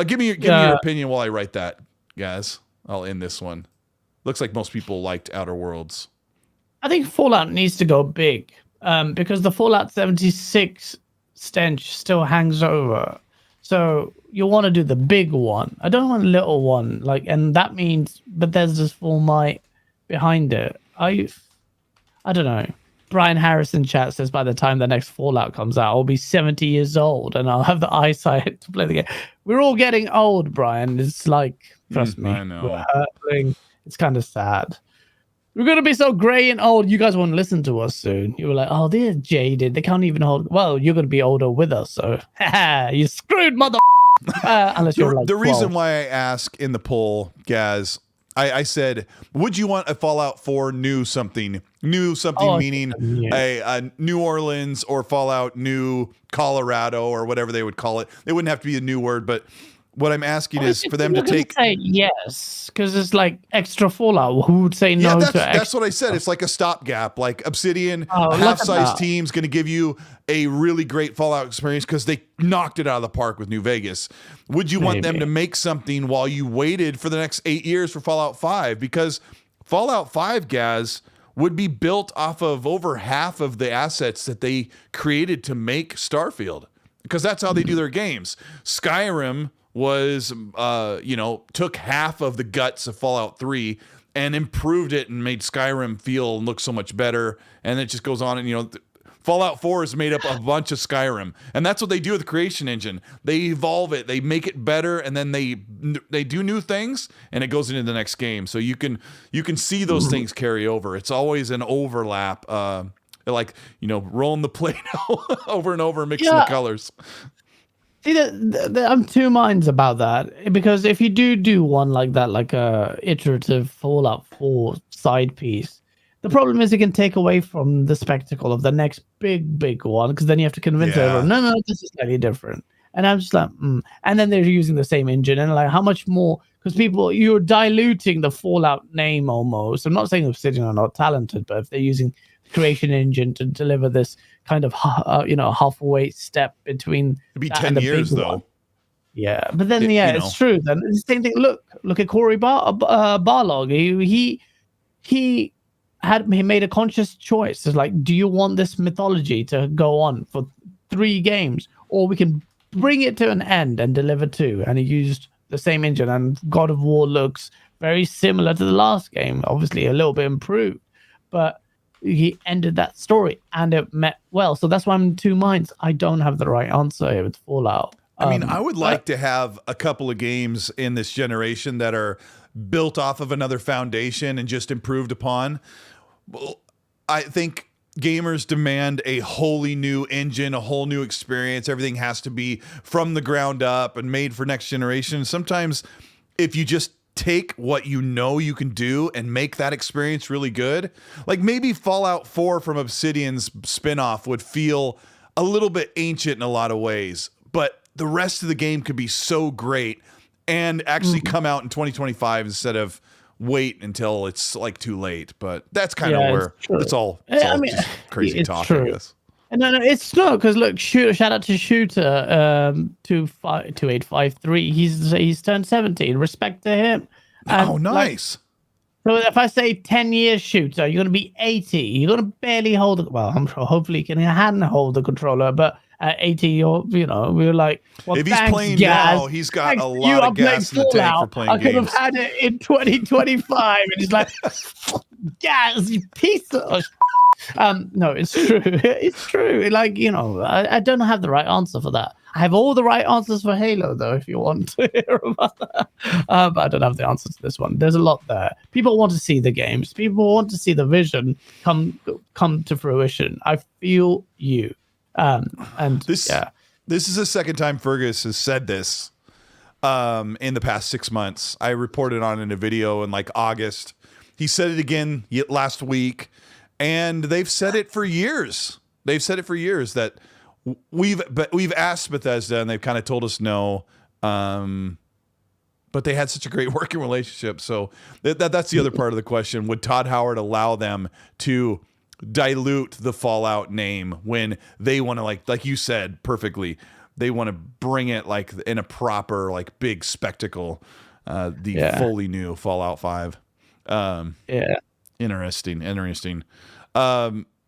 Give me your opinion while I write that, guys. I'll end this one. Looks like most people liked Outer Worlds. I think Fallout needs to go big, because the Fallout 76 stench still hangs over. So you want to do the big one. I don't want a little one, and that means Bethesda's full might behind it. I don't know. Brian Harrison chat says by the time the next Fallout comes out, I'll be 70 years old and I'll have the eyesight to play the game. We're all getting old, Brian. It's like, trust me, I know. we're hurtling. It's kind of sad. We're going to be so gray and old. You guys won't listen to us soon. You were like, oh, they're jaded. They can't even hold. Well, you're going to be older with us. So you're screwed, mother. Unless you're like the 12. reason why I ask in the poll, Gaz, I said, would you want a Fallout 4 new something? New something meaning a New Orleans or Fallout New Colorado or whatever they would call it. They wouldn't have to be a new word, but what I'm asking is for them to take. Say yes, because it's like extra Fallout. Who would say no to that's what I said. It's like a stopgap. Like Obsidian, half-size team's going to give you a really great Fallout experience because they knocked it out of the park with New Vegas. Would you want them to make something while you waited for the next 8 years for Fallout 5? Because Fallout 5, Gaz, would be built off of over half of the assets that they created to make Starfield, because that's how they do their games. Skyrim was, took half of the guts of Fallout 3 and improved it and made Skyrim feel and look so much better. And it just goes on. And, Fallout 4 is made up of a bunch of Skyrim. And that's what they do with the Creation Engine. They evolve it. They make it better. And then they do new things and it goes into the next game. So you can see those things carry over. It's always an overlap. Rolling the Play-Doh over and over, mixing the colors. See, I'm two minds about that, because if you do one like that, like a iterative Fallout 4 side piece, the problem is it can take away from the spectacle of the next big one, because then you have to convince everyone, no, this is slightly different. And I'm just like, And then they're using the same engine, and like, how much more? Because you're diluting the Fallout name almost. I'm not saying Obsidian are not talented, but if they're using the creation engine to deliver this kind of halfway step between, it'd be 10 years though. One. Yeah, but then it's true. Then it's the same thing. Look at Corey Barlog. He made a conscious choice. It's like, do you want this mythology to go on for 3 games, or we can bring it to an end and deliver 2? And he used the same engine, and God of War looks very similar to the last game, obviously a little bit improved, but he ended that story and it met well. So that's why I'm in two minds. I don't have the right answer here with Fallout. I mean, I would like to have a couple of games in this generation that are built off of another foundation and just improved upon. Well, I think gamers demand a wholly new engine, a whole new experience. Everything has to be from the ground up and made for next generation. Sometimes if you just take what you know you can do and make that experience really good, like maybe Fallout 4 from Obsidian's spinoff would feel a little bit ancient in a lot of ways, but the rest of the game could be so great and actually come out in 2025 instead of wait until it's like too late. But that's kind of where it's all just crazy talk, true. I guess. No, it's not, because look, shout out to Shooter 2853. He's turned 17. Respect to him. Oh, nice. So if I say 10 years Shooter, you're gonna be 80. You're gonna barely hold it. Well, I'm sure hopefully you can handhold the controller, but at 80, we're like, well, if he's playing Gaz, now, he's got a lot of gas in the tank for playing games. I could have had it in 2025, and he's like, Gaz, you piece of. No, it's true. It's true. Like, I don't have the right answer for that. I have all the right answers for Halo, though, if you want to hear about that. But I don't have the answer to this one. There's a lot there. People want to see the games. People want to see the vision come to fruition. I feel you. This is the second time Fergus has said this in the past 6 months. I reported on it in a video in like August. He said it again last week. And they've said it for years. That we've asked Bethesda, and they've kind of told us no. But they had such a great working relationship. So that's the other part of the question. Would Todd Howard allow them to dilute the Fallout name when they want to, like you said perfectly, they want to bring it like in a proper, like, big spectacle, fully new Fallout 5. Interesting.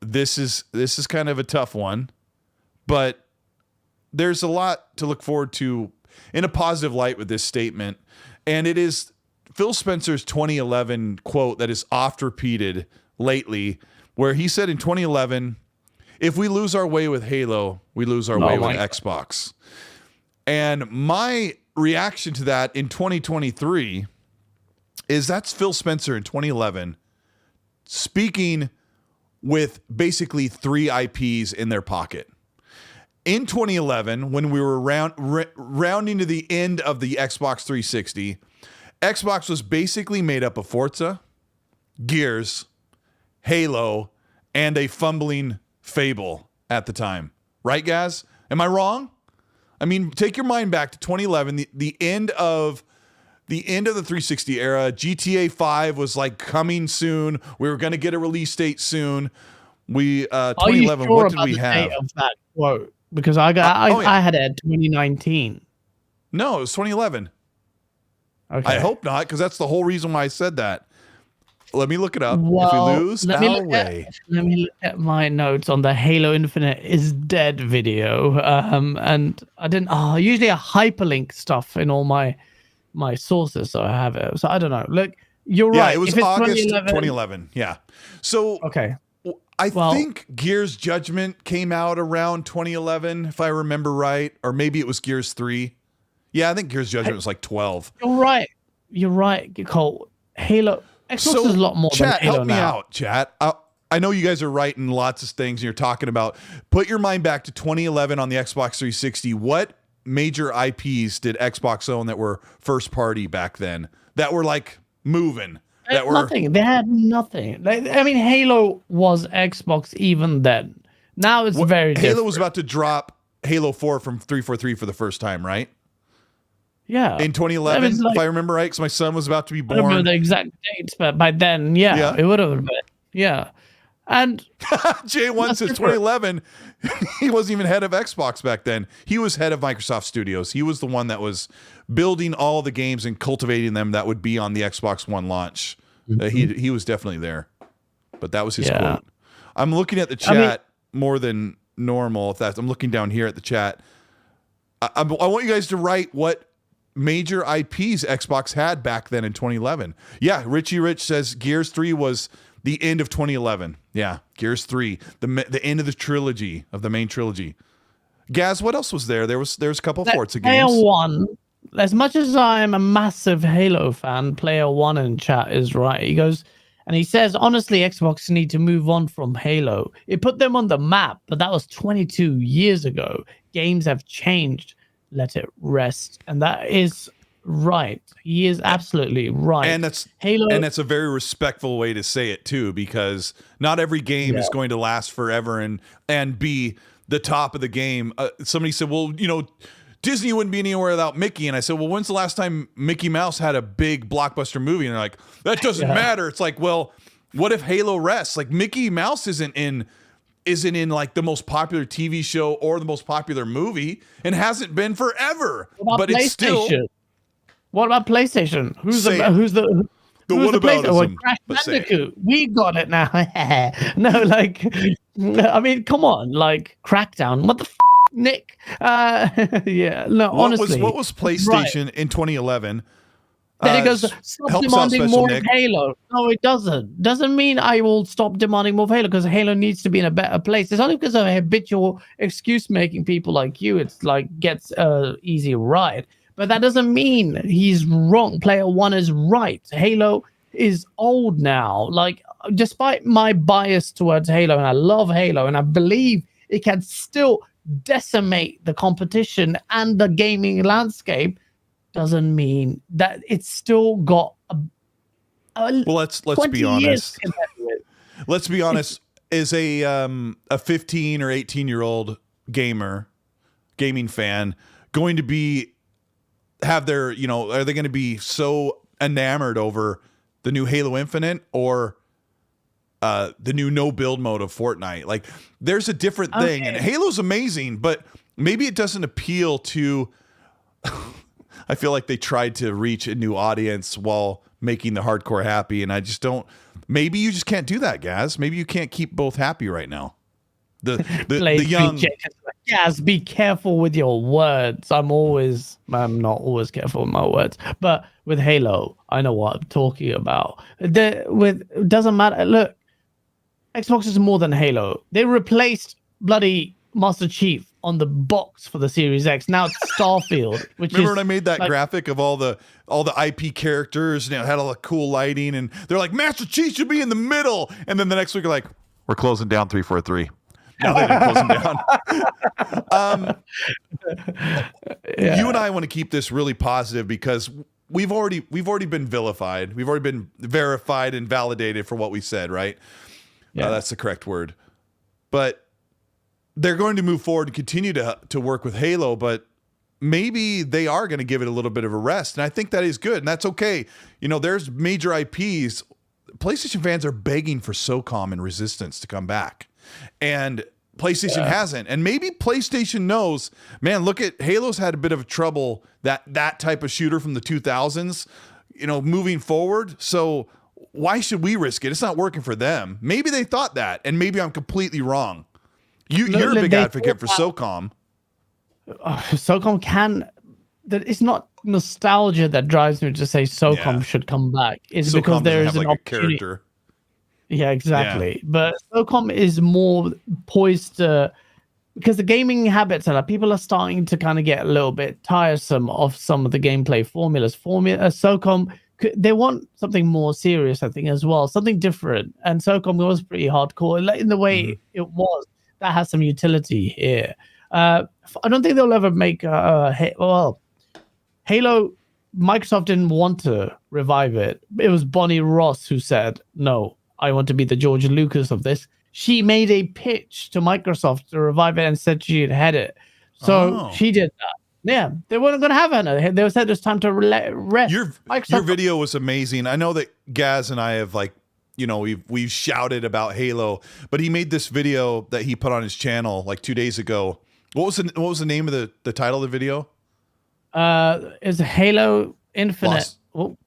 This is kind of a tough one, but there's a lot to look forward to in a positive light with this statement. And it is Phil Spencer's 2011 quote that is oft repeated lately, where he said in 2011, if we lose our way with Halo, we lose our way with Xbox. And my reaction to that in 2023 is that's Phil Spencer in 2011 speaking with basically 3 IPs in their pocket. In 2011, when we were rounding to the end of the Xbox 360, Xbox was basically made up of Forza, Gears, Halo, and a fumbling Fable at the time. Right, guys? Am I wrong? I mean, take your mind back to 2011, the end of the 360 era. GTA 5 was like coming soon. We were going to get a release date soon. 2011, sure, what did we have? Date of that quote? Because I had it 2019. No, it was 2011. Okay. I hope not, because that's the whole reason why I said that. Let me look it up. Well, if we lose let our way. Let me look at my notes on the Halo Infinite is dead video. And I didn't. Usually I hyperlink stuff in all my sources, so I have it. So I don't know. Look, you're right. It was August 2011. Yeah. So okay. I think Gears Judgment came out around 2011, if I remember right, or maybe it was Gears 3. Yeah, I think Gears Judgment was like 12. You're right, Cole. Halo. Xbox is a lot more chat, than Halo help me now. out, chat. I know you guys are writing lots of things, and you're talking about. Put your mind back to 2011 on the Xbox 360. What major IPs did Xbox own that were first party back then that were like moving? That were nothing. They had nothing. I mean, Halo was Xbox even then. Now it's very different. Halo was about to drop Halo 4 from 343 for the first time, right? Yeah. In 2011, if I remember right, because my son was about to be born. I don't remember the exact dates, but by then, it would have been. Yeah. And J1 says 2011, he wasn't even head of Xbox back then. He was head of Microsoft Studios. He was the one that was building all the games and cultivating them that would be on the Xbox One launch. He was definitely there. But that was his quote. I'm looking at the chat more than normal. I'm looking down here at the chat. I want you guys to write what major IPs Xbox had back then in 2011. Yeah, Richie Rich says Gears 3 was the end of 2011. Yeah, Gears 3, the end of the trilogy, of the main trilogy. Gaz, what else was there? There was a couple of Forza games. Player One, as much as I'm a massive Halo fan, Player One in chat is right. He goes, and he says, honestly, Xbox need to move on from Halo. It put them on the map, but that was 22 years ago. Games have changed. Let it rest. And that is right. He is absolutely right. And that's Halo, and that's a very respectful way to say it too, because not every game is going to last forever and be the top of the game. Somebody said, well, Disney wouldn't be anywhere without Mickey. And I said, well, when's the last time Mickey Mouse had a big blockbuster movie? And they're like, that doesn't matter. It's like, well, what if Halo rests? Like Mickey Mouse isn't in like the most popular TV show or the most popular movie and hasn't been forever. But it's still. What about PlayStation? Who's the whataboutism? Crash Bandicoot. We got it now. No, like, I mean, come on, like Crackdown. What the Nick? Honestly. What was PlayStation in 2011? Then it goes, stop demanding more of Halo. No, it doesn't. Doesn't mean I will stop demanding more of Halo, because Halo needs to be in a better place. It's only because of habitual excuse-making people like you, it's like gets easy ride. But that doesn't mean he's wrong. Player One is right. Halo is old now. Like, despite my bias towards Halo, and I love Halo, and I believe it can still decimate the competition and the gaming landscape, doesn't mean that it's still got well, let's be honest. Let's be honest. Is a 15 or 18-year-old gaming fan going to have their, are they going to be so enamored over the new Halo Infinite or the new no build mode of Fortnite? Like, there's a different thing, and Halo's amazing, but maybe it doesn't appeal to. I feel like they tried to reach a new audience while making the hardcore happy, and I just don't. Maybe you just can't do that, Gaz. Maybe you can't keep both happy right now. The young. Gaz, be careful with your words. I'm not always careful with my words, but with Halo, I know what I'm talking about. It doesn't matter. Look, Xbox is more than Halo. They replaced bloody Master Chief on the box for the Series X. Now it's Starfield. Remember when I made that graphic of all the IP characters, and it had all the cool lighting, and they're like, Master Chief should be in the middle, and then the next week you're like, we're closing down 343. Now they're closing down. You and I want to keep this really positive, because we've already been vilified. We've already been verified and validated for what we said, right? Yeah, that's the correct word. But they're going to move forward and continue to work with Halo, but maybe they are going to give it a little bit of a rest. And I think that is good, and that's okay. There's major IPs. PlayStation fans are begging for SOCOM and Resistance to come back, and PlayStation hasn't. And maybe PlayStation knows, man, look at Halo's had a bit of trouble, that type of shooter from the 2000s, moving forward. So why should we risk it? It's not working for them. Maybe they thought that, and maybe I'm completely wrong. You're a big advocate for SOCOM. SOCOM can. It's not nostalgia that drives me to say SOCOM should come back. It's SOCOM because there is an opportunity. Character. Yeah, exactly. Yeah. But SOCOM is more poised to, because the gaming habits are, people are starting to kind of get a little bit tiresome of some of the gameplay formulas. SOCOM, they want something more serious, I think, as well, something different. And SOCOM was pretty hardcore in the way it was. That has some utility here. I don't think they'll ever make Halo. Microsoft didn't want to revive it. It was Bonnie Ross who said, "No, I want to be the George Lucas of this." She made a pitch to Microsoft to revive it and said she'd head it. So she did that. Yeah, they weren't going to have it. They said it's time to rest. Your video was amazing. I know that Gaz and I have we've shouted about Halo, but he made this video that he put on his channel like 2 days ago. What was the name of the title of the video? It's Halo Infinite. Oh,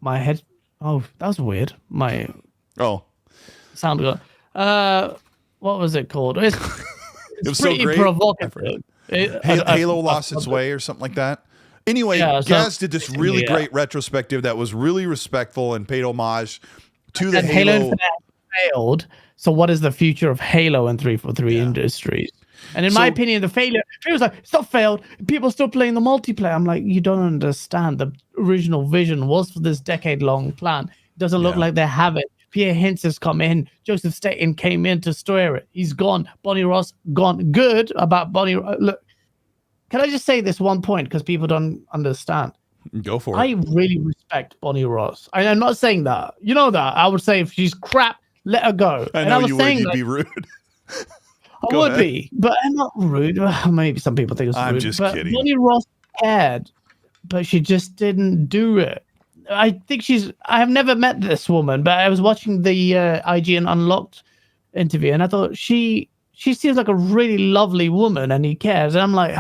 my head. Oh, that was weird. My sound good. What was it called? It's it was pretty so great. Provocative. Halo lost its way or something like that. Anyway, Gaz did this really great retrospective that was really respectful and paid homage to the Halo Infinite failed. So what is the future of Halo and 343 Industries? And in my opinion, the failure was like, it's not failed. People are still playing the multiplayer. I'm like, you don't understand. The original vision was for this decade-long plan. It doesn't look like they have it. Pierre Hintz has come in. Joseph Staten came in to steer it. He's gone. Bonnie Ross gone. Good about Bonnie. Look, can I just say this one point because people don't understand? Go for it. I really respect Bonnie Ross. I'm not saying that. You know that. I would say if she's crap, let her go. I know you would. You'd be rude. I would be, but I'm not rude. Maybe some people think it's rude. I'm just kidding. Bonnie Ross cared, but she just didn't do it. I think I have never met this woman, but I was watching the IGN Unlocked interview, and I thought she seems like a really lovely woman, and he cares. And I'm like,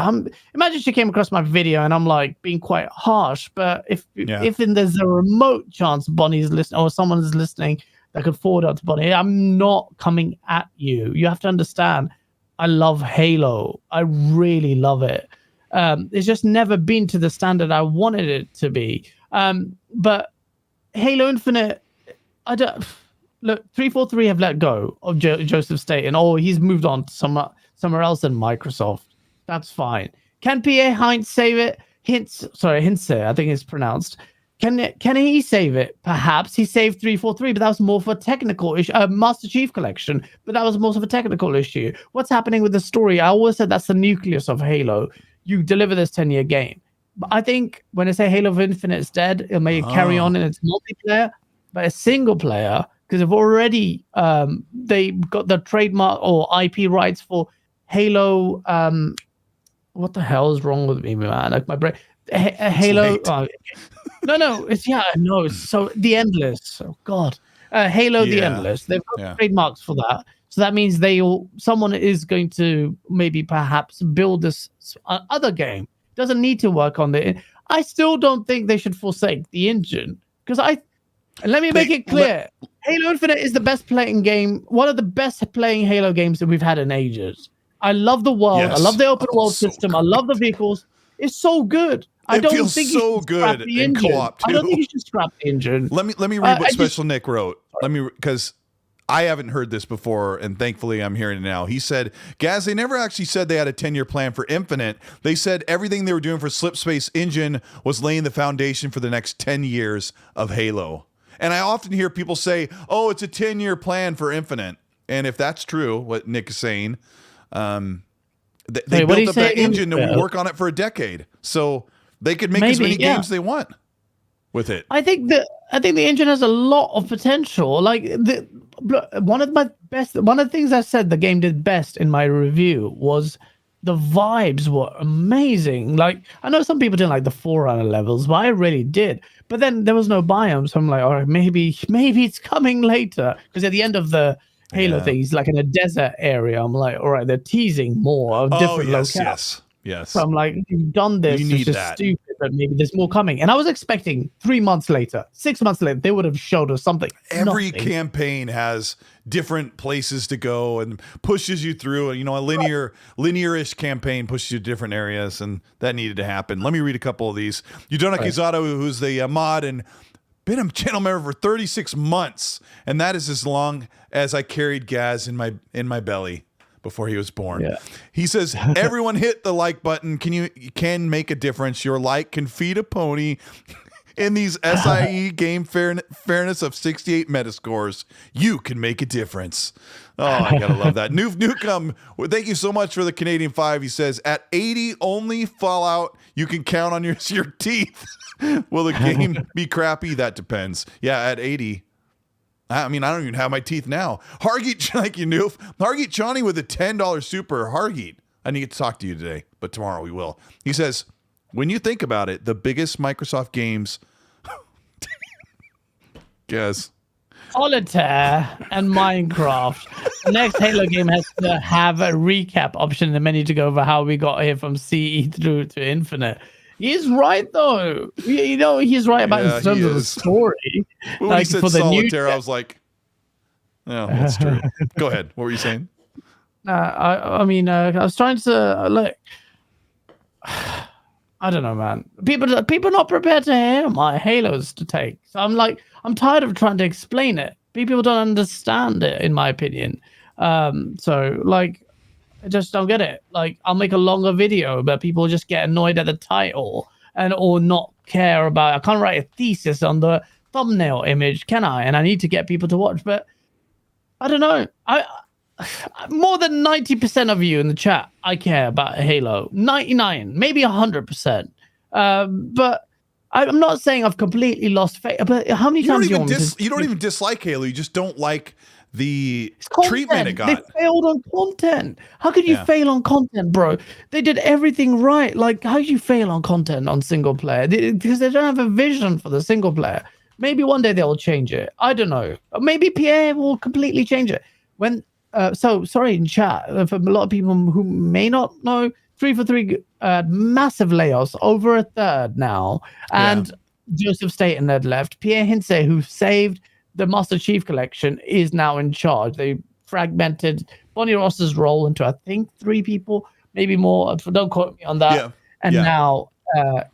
imagine she came across my video, and I'm like being quite harsh. But if there's a remote chance Bonnie's listening or someone's listening that could forward out to Bonnie, I'm not coming at you. You have to understand, I love Halo. I really love it. It's just never been to the standard I wanted it to be. But Halo Infinite, I don't look. 343 have let go of Joseph Staten, or he's moved on to somewhere else in Microsoft. That's fine. Can Pierre Hintz save it? Hintze, I think it's pronounced. Can he save it? Perhaps he saved 343, but that was more for a technical issue. Master Chief Collection, but that was more of a technical issue. What's happening with the story? I always said that's the nucleus of Halo. You deliver this 10-year game. But I think when I say Halo Infinite is dead, it may carry on in its multiplayer, but a single player, because they've already they got the trademark or IP rights for Halo. What the hell is wrong with me, man? Like my brain. Halo. No, it's it's so The Endless. Oh God, Halo The Endless. They've got trademarks for that, so that means someone is going to maybe perhaps build this other game. Doesn't need to work on it. I still don't think they should forsake the engine because let me make it clear. Halo Infinite is the best playing game, one of the best playing Halo games that we've had in ages. I love the world. Yes. I love the open world system. Good. I love the vehicles. It's so good. I don't think so good in co-op too. I don't think you should scrap the engine. Let me read what Special Nick wrote. Because I haven't heard this before, and thankfully I'm hearing it now. He said, Gaz, they never actually said they had a 10-year plan for Infinite. They said everything they were doing for Slipspace Engine was laying the foundation for the next 10 years of Halo. And I often hear people say, oh, it's a 10-year plan for Infinite. And if that's true, what Nick is saying, they built up that engine to work on it for a decade. So they could make as many games they want with it. I think the engine has a lot of potential. Like one of the things I said the game did best in my review was the vibes were amazing. Like I know some people didn't like the Forerunner levels, but I really did. But then there was no biome, so I'm like, all right, maybe it's coming later. Because at the end of the Halo thing, he's like in a desert area. I'm like, all right, they're teasing more of different locales. Yes. So I'm like, you've done this. It's just stupid, but maybe there's more coming. And I was expecting 3 months later, 6 months later, they would have showed us something. Every campaign has different places to go and pushes you through. And, a linear-ish campaign pushes you to different areas, and that needed to happen. Let me read a couple of these. Yudona Kizato, who's the mod and been a channel member for 36 months, and that is as long as I carried Gaz in my belly before he was born. Yeah. He says, everyone hit the like button. Can make a difference. Your like can feed a pony. In these SIE game fairness of 68 metascores, you can make a difference. Oh, I gotta love that. Newcomb, well, thank you so much for the Canadian 5. He says, at 80 only Fallout, you can count on your teeth. Will the game be crappy? That depends. Yeah, at 80. I mean, I don't even have my teeth now. Hargeet, like you knew. Hargeet Johnny with a $10 super. Hargeet, I need to talk to you today, but tomorrow we will. He says, when you think about it, the biggest Microsoft games, guess, Solitaire and Minecraft. The next Halo game has to have a recap option in the menu to go over how we got here from CE through to Infinite. He's right though. You know, he's right about in terms of the story. When like, he said for the Solitaire, I was like, "Yeah, that's true." Go ahead. What were you saying? I mean, I was trying to look. I don't know, man. People are not prepared to hear my Halos to take. So I'm tired of trying to explain it. People don't understand it, in my opinion. So like, I just don't get it. Like, I'll make a longer video, but people just get annoyed at the title or not care about. I can't write a thesis on the thumbnail image, can I? And I need to get people to watch, but I don't know. More than 90% of you in the chat, I care about Halo. 99, maybe 100%. But I'm not saying I've completely lost faith. But how many times you don't even dislike Halo? You just don't like the treatment it got. They failed on content. How could you fail on content, bro? They did everything right. Like, how do you fail on content on single player? Because they don't have a vision for the single player. Maybe one day they'll change it. I don't know. Maybe PA will completely change it. So sorry in chat for a lot of people who may not know. 343 massive layoffs, over a third now, and Joseph Staten had left. Pierre Hintze, who saved the Master Chief Collection, is now in charge. They fragmented Bonnie Ross's role into, I think, 3 people, maybe more. Don't quote me on that. Now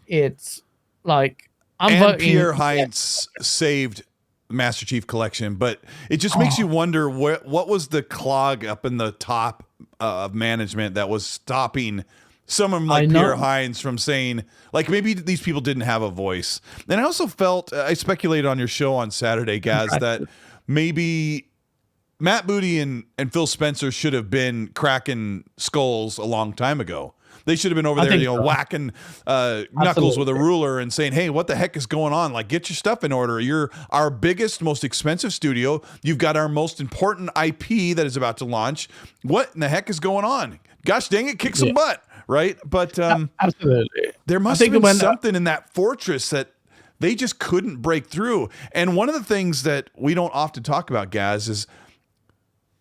it's like I'm voting. Pierre Hintze saved Master Chief Collection, but it just makes you wonder what was the clog up in the top of management that was stopping someone like Pierre Hintze from saying, like, maybe these people didn't have a voice. And I also felt, I speculated on your show on Saturday, Gaz, that maybe Matt Booty and Phil Spencer should have been cracking skulls a long time ago. They should have been over there, whacking knuckles with a ruler and saying, hey, what the heck is going on? Like, get your stuff in order. You're our biggest, most expensive studio. You've got our most important IP that is about to launch. What in the heck is going on? Gosh dang it, kick some butt, right? But absolutely, there must have been something in that fortress that they just couldn't break through. And one of the things that we don't often talk about, Gaz, is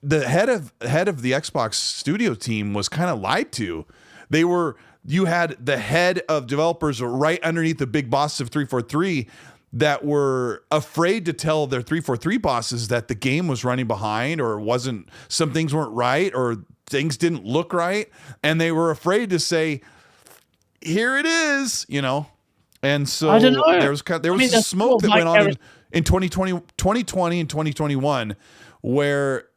the head of the Xbox studio team was kind of lied to. You had the head of developers right underneath the big bosses of 343 that were afraid to tell their 343 bosses that the game was running behind or some things weren't right or things didn't look right. And they were afraid to say, here it is, And so I don't know. there was some smoke that went on in 2020 and 2021 where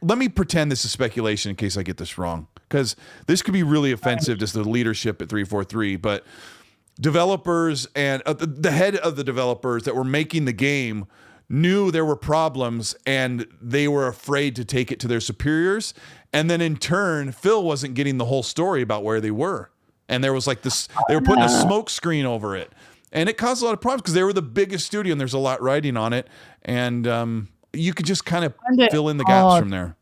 let me pretend this is speculation in case I get this wrong, because this could be really offensive to the leadership at 343. But developers and the head of the developers that were making the game knew there were problems and they were afraid to take it to their superiors. And then in turn, Phil wasn't getting the whole story about where they were. And there was like this, they were putting a smoke screen over it. And it caused a lot of problems because they were the biggest studio and there's a lot riding on it. And, you could just kind of fill in the gaps from there.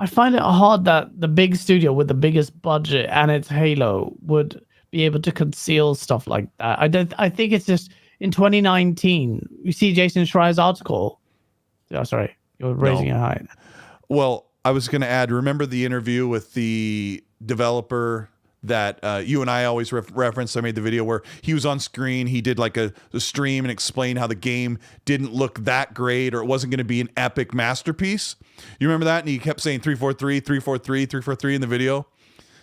I find it hard that the big studio with the biggest budget and its Halo would be able to conceal stuff like that. I think it's just in 2019. You see Jason Schreier's article. Oh, sorry, you're raising your height. Well, I was going to add. Remember the interview with the developer that you and I always reference. I made the video where he was on screen. He did like a stream and explained how the game didn't look that great or it wasn't going to be an epic masterpiece. You remember that? And he kept saying 343, 343, 343 in the video.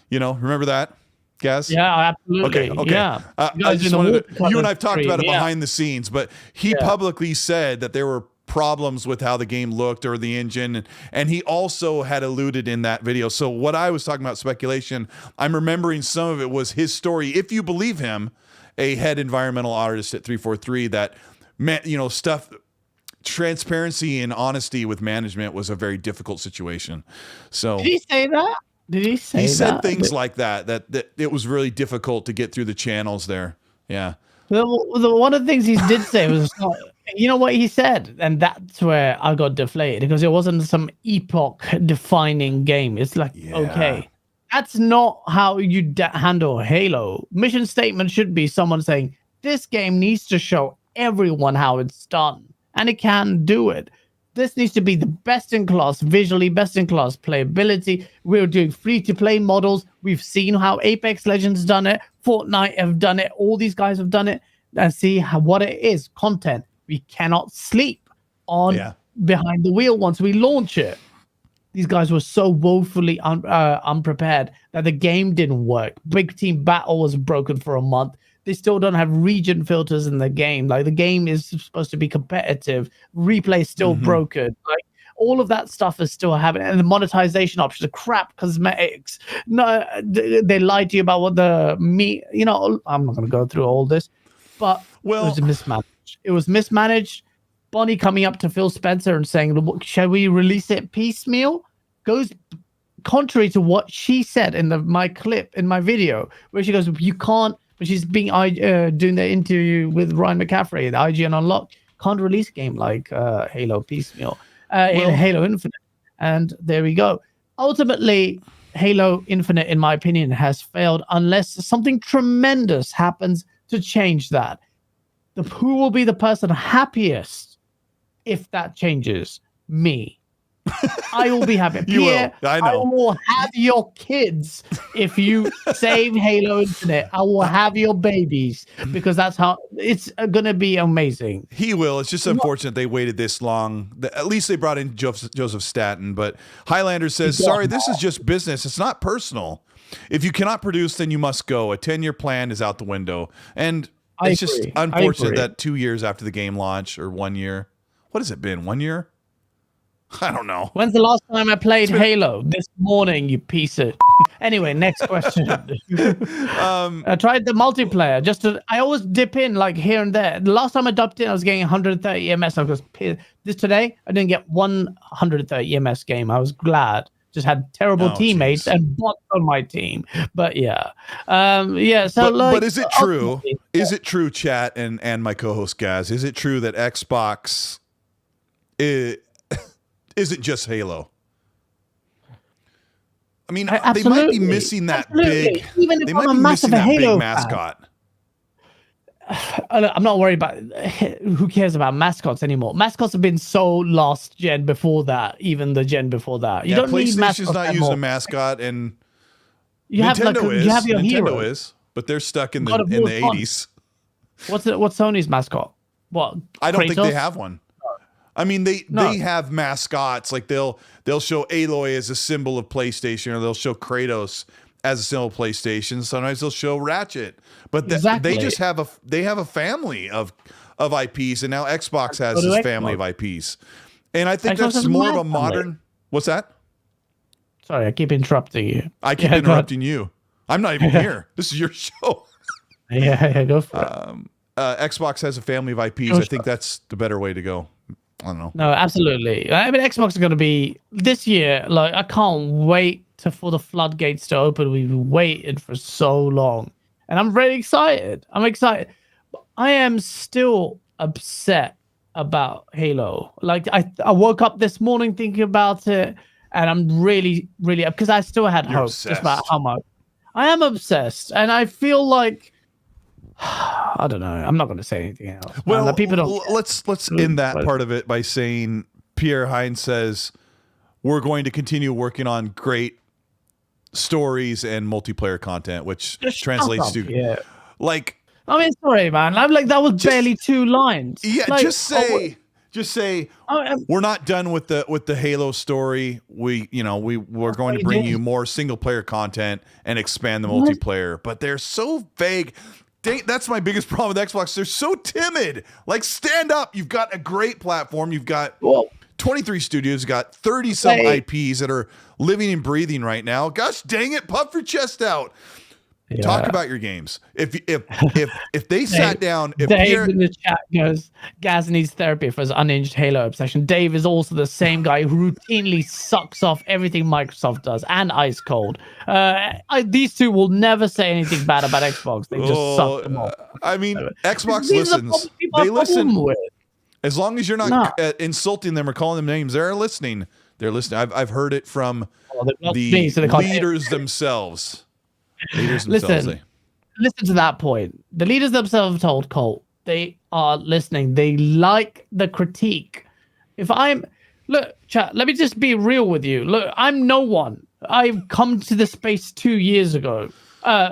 Remember that, Gaz? Yeah, absolutely. Okay. Yeah. I just wanted you and I've talked about it behind the scenes, but he publicly said that there were problems with how the game looked or the engine. And he also had alluded in that video. So what I was talking about speculation, I'm remembering some of it was his story. If you believe him, a head environmental artist at 343, that, stuff, transparency and honesty with management was a very difficult situation. So did he say that? Did he say that? He said things like that it was really difficult to get through the channels there. Yeah. One of the things he did say was, you know what he said? And that's where I got deflated, because it wasn't some epoch-defining game. It's like, okay, that's not how you handle Halo. Mission statement should be someone saying, this game needs to show everyone how it's done, and it can do it. This needs to be the best in class, visually best in class playability. We're doing free-to-play models. We've seen how Apex Legends done it. Fortnite have done it. All these guys have done it. And see what it is, content. We cannot sleep on behind the wheel once we launch it. These guys were so woefully unprepared that the game didn't work. Big Team Battle was broken for a month. They still don't have region filters in the game. Like, the game is supposed to be competitive. Replay is still broken. Like, all of that stuff is still happening. And the monetization options are crap cosmetics. No, they lied to you about what I'm not going to go through all this, but it was mismanaged. It was mismanaged. Bonnie coming up to Phil Spencer and saying, shall we release it piecemeal? Goes contrary to what she said in my clip, in my video, where she goes, you can't, when she's being doing the interview with Ryan McCaffrey, the IGN Unlocked, can't release a game like Halo piecemeal, in Halo Infinite. And there we go. Ultimately, Halo Infinite, in my opinion, has failed unless something tremendous happens to change that. Who will be the person happiest if that changes? Me. I will be happy. Pierre, I know. I will have your kids if you save Halo Infinite. I will have your babies, because that's how it's going to be amazing. He will. It's just unfortunate they waited this long. At least they brought in Joseph Staten, but Highlander says, sorry, this is just business. It's not personal. If you cannot produce, then you must go. A 10-year plan is out the window. And it's just unfortunate that 2 years after the game launch, or 1 year, what has it been? 1 year? I don't know. When's the last time I played Halo? This morning, you piece of... Anyway, next question. I tried the multiplayer. I always dip in like here and there. The last time I dipped in, I was getting 130 EMS. I was today, I didn't get 130 EMS game. I was glad. Just had terrible teammates and bots on my team. But yeah. So but is it true? Is it true, chat and my co-host Gaz? Is it true that Xbox isn't just Halo? I mean, they might be missing that big. Even if they I'm might a be massive missing that Halo big mascot. I'm not worried about. Who cares about mascots anymore? Mascots have been so last gen before that, even the gen before that. You don't need mascots. PlayStation's not anymore. using a mascot, and you have you have your Nintendo hero. is, but they're stuck in the 80s. What's Sony's mascot? What? I don't Kratos? think they have one. I mean, they have mascots. Like they'll show Aloy as a symbol of PlayStation, or they'll show Kratos as a symbol of PlayStation. Sometimes they'll show Ratchet, but they just have a family of IPs, and now Xbox has this family of IPs, and I think that's more of a modern. What's that? Sorry, I keep interrupting you. I keep interrupting you. I'm not even here. This is your show. Yeah, go for it. Xbox has a family of IPs. I think that's the better way to go. I don't know. No, absolutely. I mean, Xbox is going to be this year. Like, I can't wait for the floodgates to open. We've waited for so long, and I'm very excited. I'm excited. But I am still upset about Halo. Like, I woke up this morning thinking about it, and I'm really, really, because I still had hope just about how much. I am obsessed, and I feel like. I don't know. I'm not going to say anything else. Well, people don't. Let's end that part of it by saying Pierre Hines says we're going to continue working on great stories and multiplayer content, which translates to like. I mean, sorry, man. I'm like that was barely 2 lines. Yeah, like, just say we're not done with the Halo story. We're going to bring you more single player content and expand the multiplayer. But they're so vague. That's my biggest problem with Xbox. They're so timid. Like, stand up. You've got a great platform. You've got 23 studios. You've got 30 some IPs that are living and breathing right now. Gosh dang it, puff your chest out. Yeah. Talk about your games. If they sat down, if Dave in the chat goes, Gaz needs therapy for his unhinged Halo obsession. Dave is also the same guy who routinely sucks off everything Microsoft does and Ice Cold. These two will never say anything bad about Xbox. They just suck them off. I mean, Xbox listens. They listen. As long as you're not insulting them or calling them names, they're listening. They're listening. I've heard it from the leaders themselves. Listen to that point. The leaders themselves have told Colt they are listening. They like the critique. Look, chat, let me just be real with you. Look, I'm no one. I've come to the space 2 years ago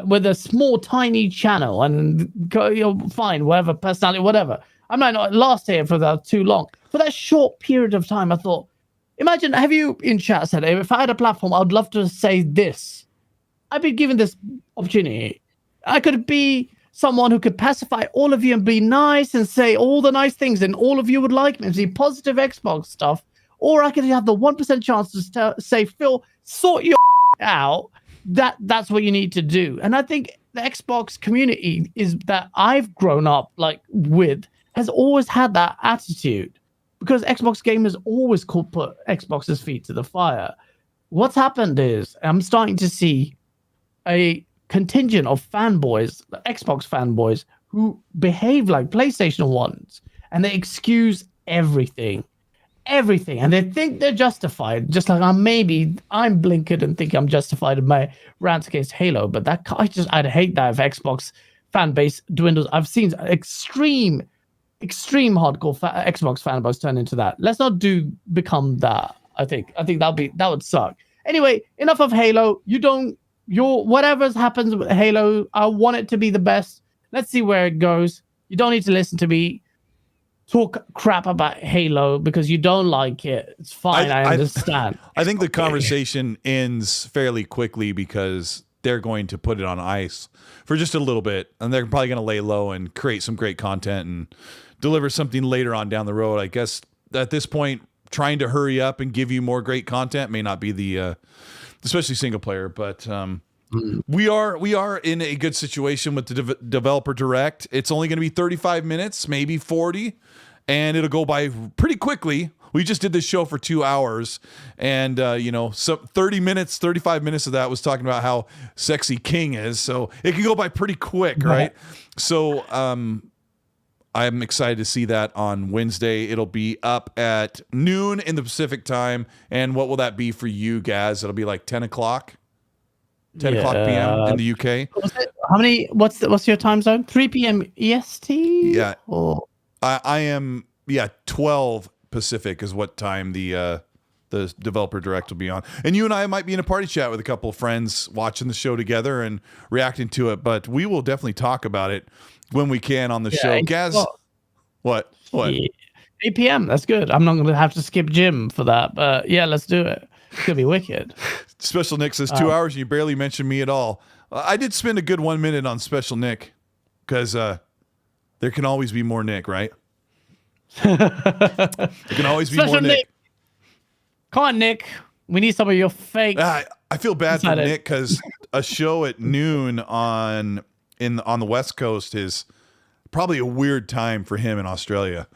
with a small, tiny channel and fine, whatever, personality, whatever. I might not last here for that too long. For that short period of time, I thought, imagine, have you in chat said, if I had a platform, I'd love to say this. I've been given this opportunity. I could be someone who could pacify all of you and be nice and say all the nice things, and all of you would like me and see positive Xbox stuff. Or I could have the 1% chance to say, Phil, sort your out. That's what you need to do. And I think the Xbox community is that I've grown up with has always had that attitude, because Xbox gamers always could put Xbox's feet to the fire. What's happened is I'm starting to see a contingent of fanboys, Xbox fanboys, who behave like PlayStation ones, and they excuse everything, and they think they're justified. Just like I'm blinkered and think I'm justified in my rants against Halo, but I'd hate that if Xbox fan base dwindles. I've seen extreme hardcore Xbox fanboys turn into that. Let's not become that. I think that would suck. Anyway, enough of Halo. Whatever happens with Halo, I want it to be the best. Let's see where it goes. You don't need to listen to me talk crap about Halo because you don't like it. It's fine. I understand. I think the conversation ends fairly quickly because they're going to put it on ice for just a little bit, and they're probably going to lay low and create some great content and deliver something later on down the road. I guess at this point, trying to hurry up and give you more great content may not be the especially single player, but we are in a good situation with the developer direct. It's only going to be 35 minutes, maybe 40, and it'll go by pretty quickly. We just did this show for 2 hours, and so 35 minutes of that was talking about how sexy King is, so it can go by pretty quick, right? So I'm excited to see that on Wednesday. It'll be up at noon in the Pacific time. And what will that be for you, Gaz? It'll be like 10 o'clock p.m. in the UK. How many? What's your time zone? 3 p.m. EST? Yeah. I am 12 Pacific is what time the developer direct will be on. And you and I might be in a party chat with a couple of friends watching the show together and reacting to it, but we will definitely talk about it when we can on the show. Gaz, what? 8 p.m. That's good. I'm not going to have to skip gym for that, but yeah, let's do it. It's going to be wicked. Special Nick says 2 hours and you barely mentioned me at all. I did spend a good 1 minute on Special Nick because there can always be more Nick, right? There can always be more Nick. Come on, Nick. We need some of your fake. I feel bad for Nick because a show at noon on the West Coast is probably a weird time for him in Australia.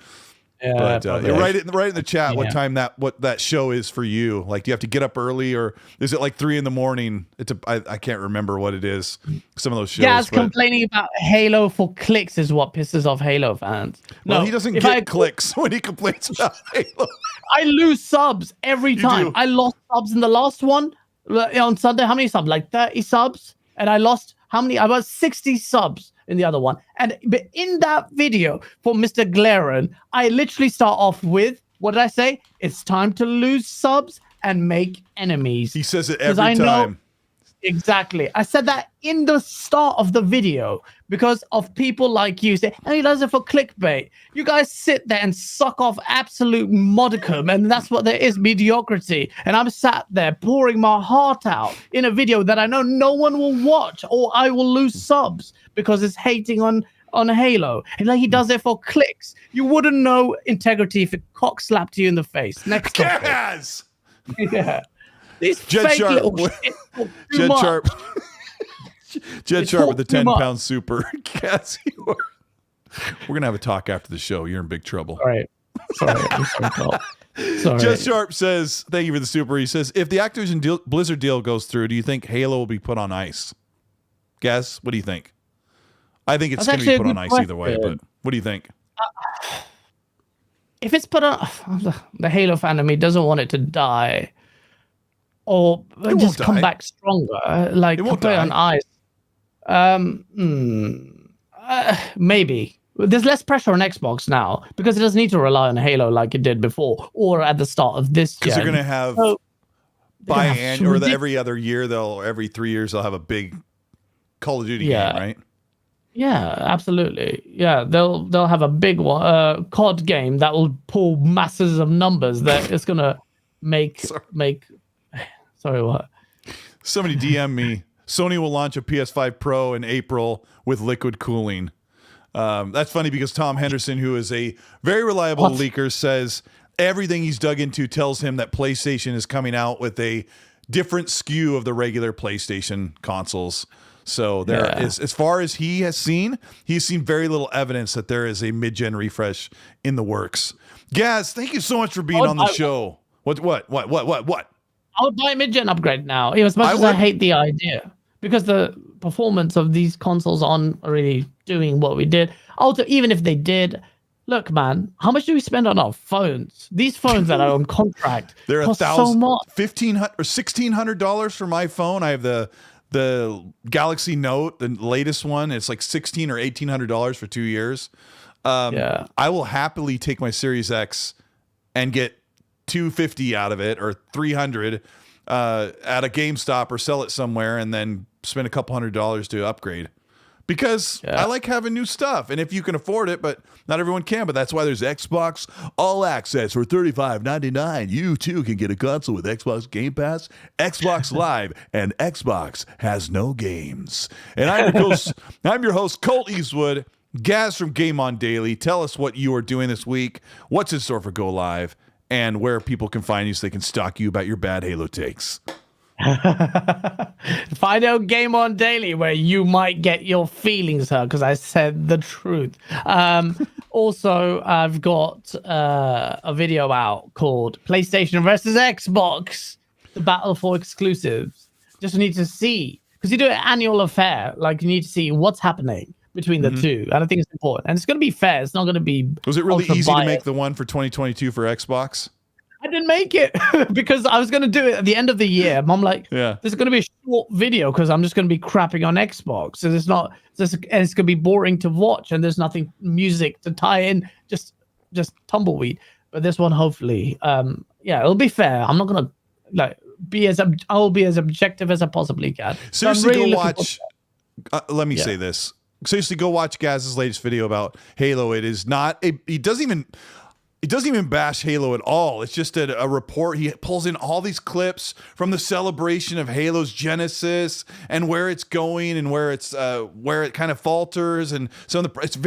Yeah, but right in the chat what time what that show is for you. Like, do you have to get up early, or is it like 3 a.m? I can't remember what it is. Some of those shows. Gaz complaining about Halo for clicks is what pisses off Halo fans. No, he doesn't get clicks when he complains about Halo. I lose subs every time. I lost subs in the last one on Sunday. How many subs? Like 30 subs, and I lost how many? About 60 subs in the other one. But in that video for Mr. Glaren, I literally start off with, what did I say? It's time to lose subs and make enemies. He says it every time. Exactly. I said that in the start of the video because of people like you say, "Oh, he does it for clickbait." You guys sit there and suck off absolute modicum, and that's what there is, mediocrity. And I'm sat there pouring my heart out in a video that I know no one will watch, or I will lose subs because it's hating on Halo. And like he does it for clicks. You wouldn't know integrity if it cock slapped you in the face. Next topic. Yes. Yeah. These Jed fake Sharp. little shit talk too Jed much. Sharp. Jed Sharp with the talk too much. 10-pound super. Cassie, we're gonna have a talk after the show. You're in big trouble. All right. Sorry. I'm sorry, Paul. Sorry. Jed Sharp says, "Thank you for the super." He says, "If the Activision Blizzard deal goes through, do you think Halo will be put on ice?" Guess. What do you think? I think it's going to be put on ice either way. But what do you think? If it's put on, the Halo fan of me doesn't want it to die, or just come die. back stronger. Like It won't put it die. on ice. Maybe there's less pressure on Xbox now because it doesn't need to rely on Halo like it did before, or at the start of this. Because they're going to have every other year. Every 3 years they'll have a big Call of Duty game, right? Yeah, absolutely. Yeah, they'll have a big one, COD game that will pull masses of numbers that it's gonna make. Sorry, what? Somebody DM me. Sony will launch a PS5 Pro in April with liquid cooling. That's funny because Tom Henderson, who is a very reliable leaker, says everything he's dug into tells him that PlayStation is coming out with a different SKU of the regular PlayStation consoles. So there is, as far as he's seen very little evidence that there is a mid-gen refresh in the works. Gaz, thank you so much for being on the show. What? I would buy a mid-gen upgrade now, as much as I hate the idea, because the performance of these consoles aren't really doing what we did. Also, even if they did, look, man, how much do we spend on our phones? These phones that are on contract they're cost so much. $1,500 or $1,600 for my phone. I have the Galaxy Note, the latest one. It's like $1,600 or $1,800 for 2 years. I will happily take my Series X and get $250 out of it or $300 at a GameStop or sell it somewhere and then spend a couple $100 to upgrade. Because I like having new stuff, and if you can afford it, but not everyone can. But that's why there's Xbox All Access for $35.99. You too can get a console with Xbox Game Pass, Xbox Live, and Xbox has no games. And I'm your host, Colteastwood. Gaz from Game On Daily. Tell us what you are doing this week. What's in store for Go Live, and where people can find you so they can stalk you about your bad Halo takes. Find out Game On Daily where you might get your feelings hurt because I said the truth. Also, I've got a video out called PlayStation versus Xbox, the battle for exclusives. Just need to see, because you do an annual affair, like you need to see what's happening between the two. And I think it's important. And it's going to be fair. It's not going to be Was it really easy biased. to make the one for 2022 for Xbox? I didn't make it because I was going to do it at the end of the year. Mom, like, there's going to be a short video because I'm just going to be crapping on Xbox. So it's going to be boring to watch, and there's nothing music to tie in, just tumbleweed. But this one, hopefully, it'll be fair. I'm not going to I will be as objective as I possibly can. Seriously, go watch. Let me say this. Seriously, go watch Gaz's latest video about Halo. It is not he doesn't even bash Halo at all. It's just a report. He pulls in all these clips from the celebration of Halo's genesis and where it's going and where it kind of falters. And so it's a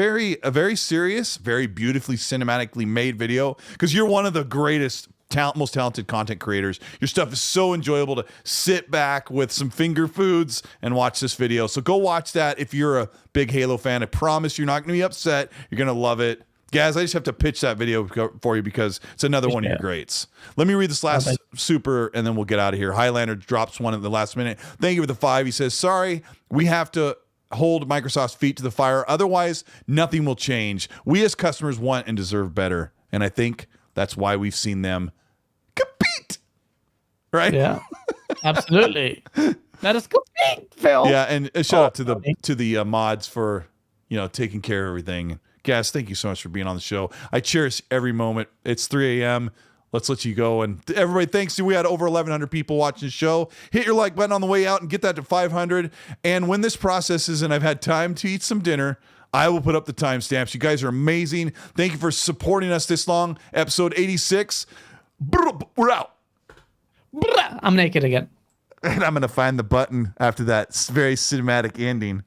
very serious, very beautifully cinematically made video, because you're one of the greatest, most talented content creators. Your stuff is so enjoyable to sit back with some finger foods and watch this video. So go watch that if you're a big Halo fan. I promise you're not going to be upset. You're going to love it. Gaz, I just have to pitch that video for you because it's another one of your greats. Let me read this last super and then we'll get out of here. Highlander drops one at the last minute. Thank you for the 5. He says, sorry, we have to hold Microsoft's feet to the fire. Otherwise, nothing will change. We as customers want and deserve better. And I think that's why we've seen them compete. Right? Yeah, absolutely. Let us compete, Phil. Yeah, and a shout out to the mods for, taking care of everything. Gaz, thank you so much for being on the show. I cherish every moment. It's 3 a.m. let's let you go. And everybody, thanks to we had over 1,100 people watching the show. Hit your like button on the way out and get that to 500. And when this processes and I've had time to eat some dinner, I will put up the timestamps. You guys are amazing. Thank you for supporting us this long. Episode 86. We're out. I'm naked again. And I'm going to find the button after that very cinematic ending.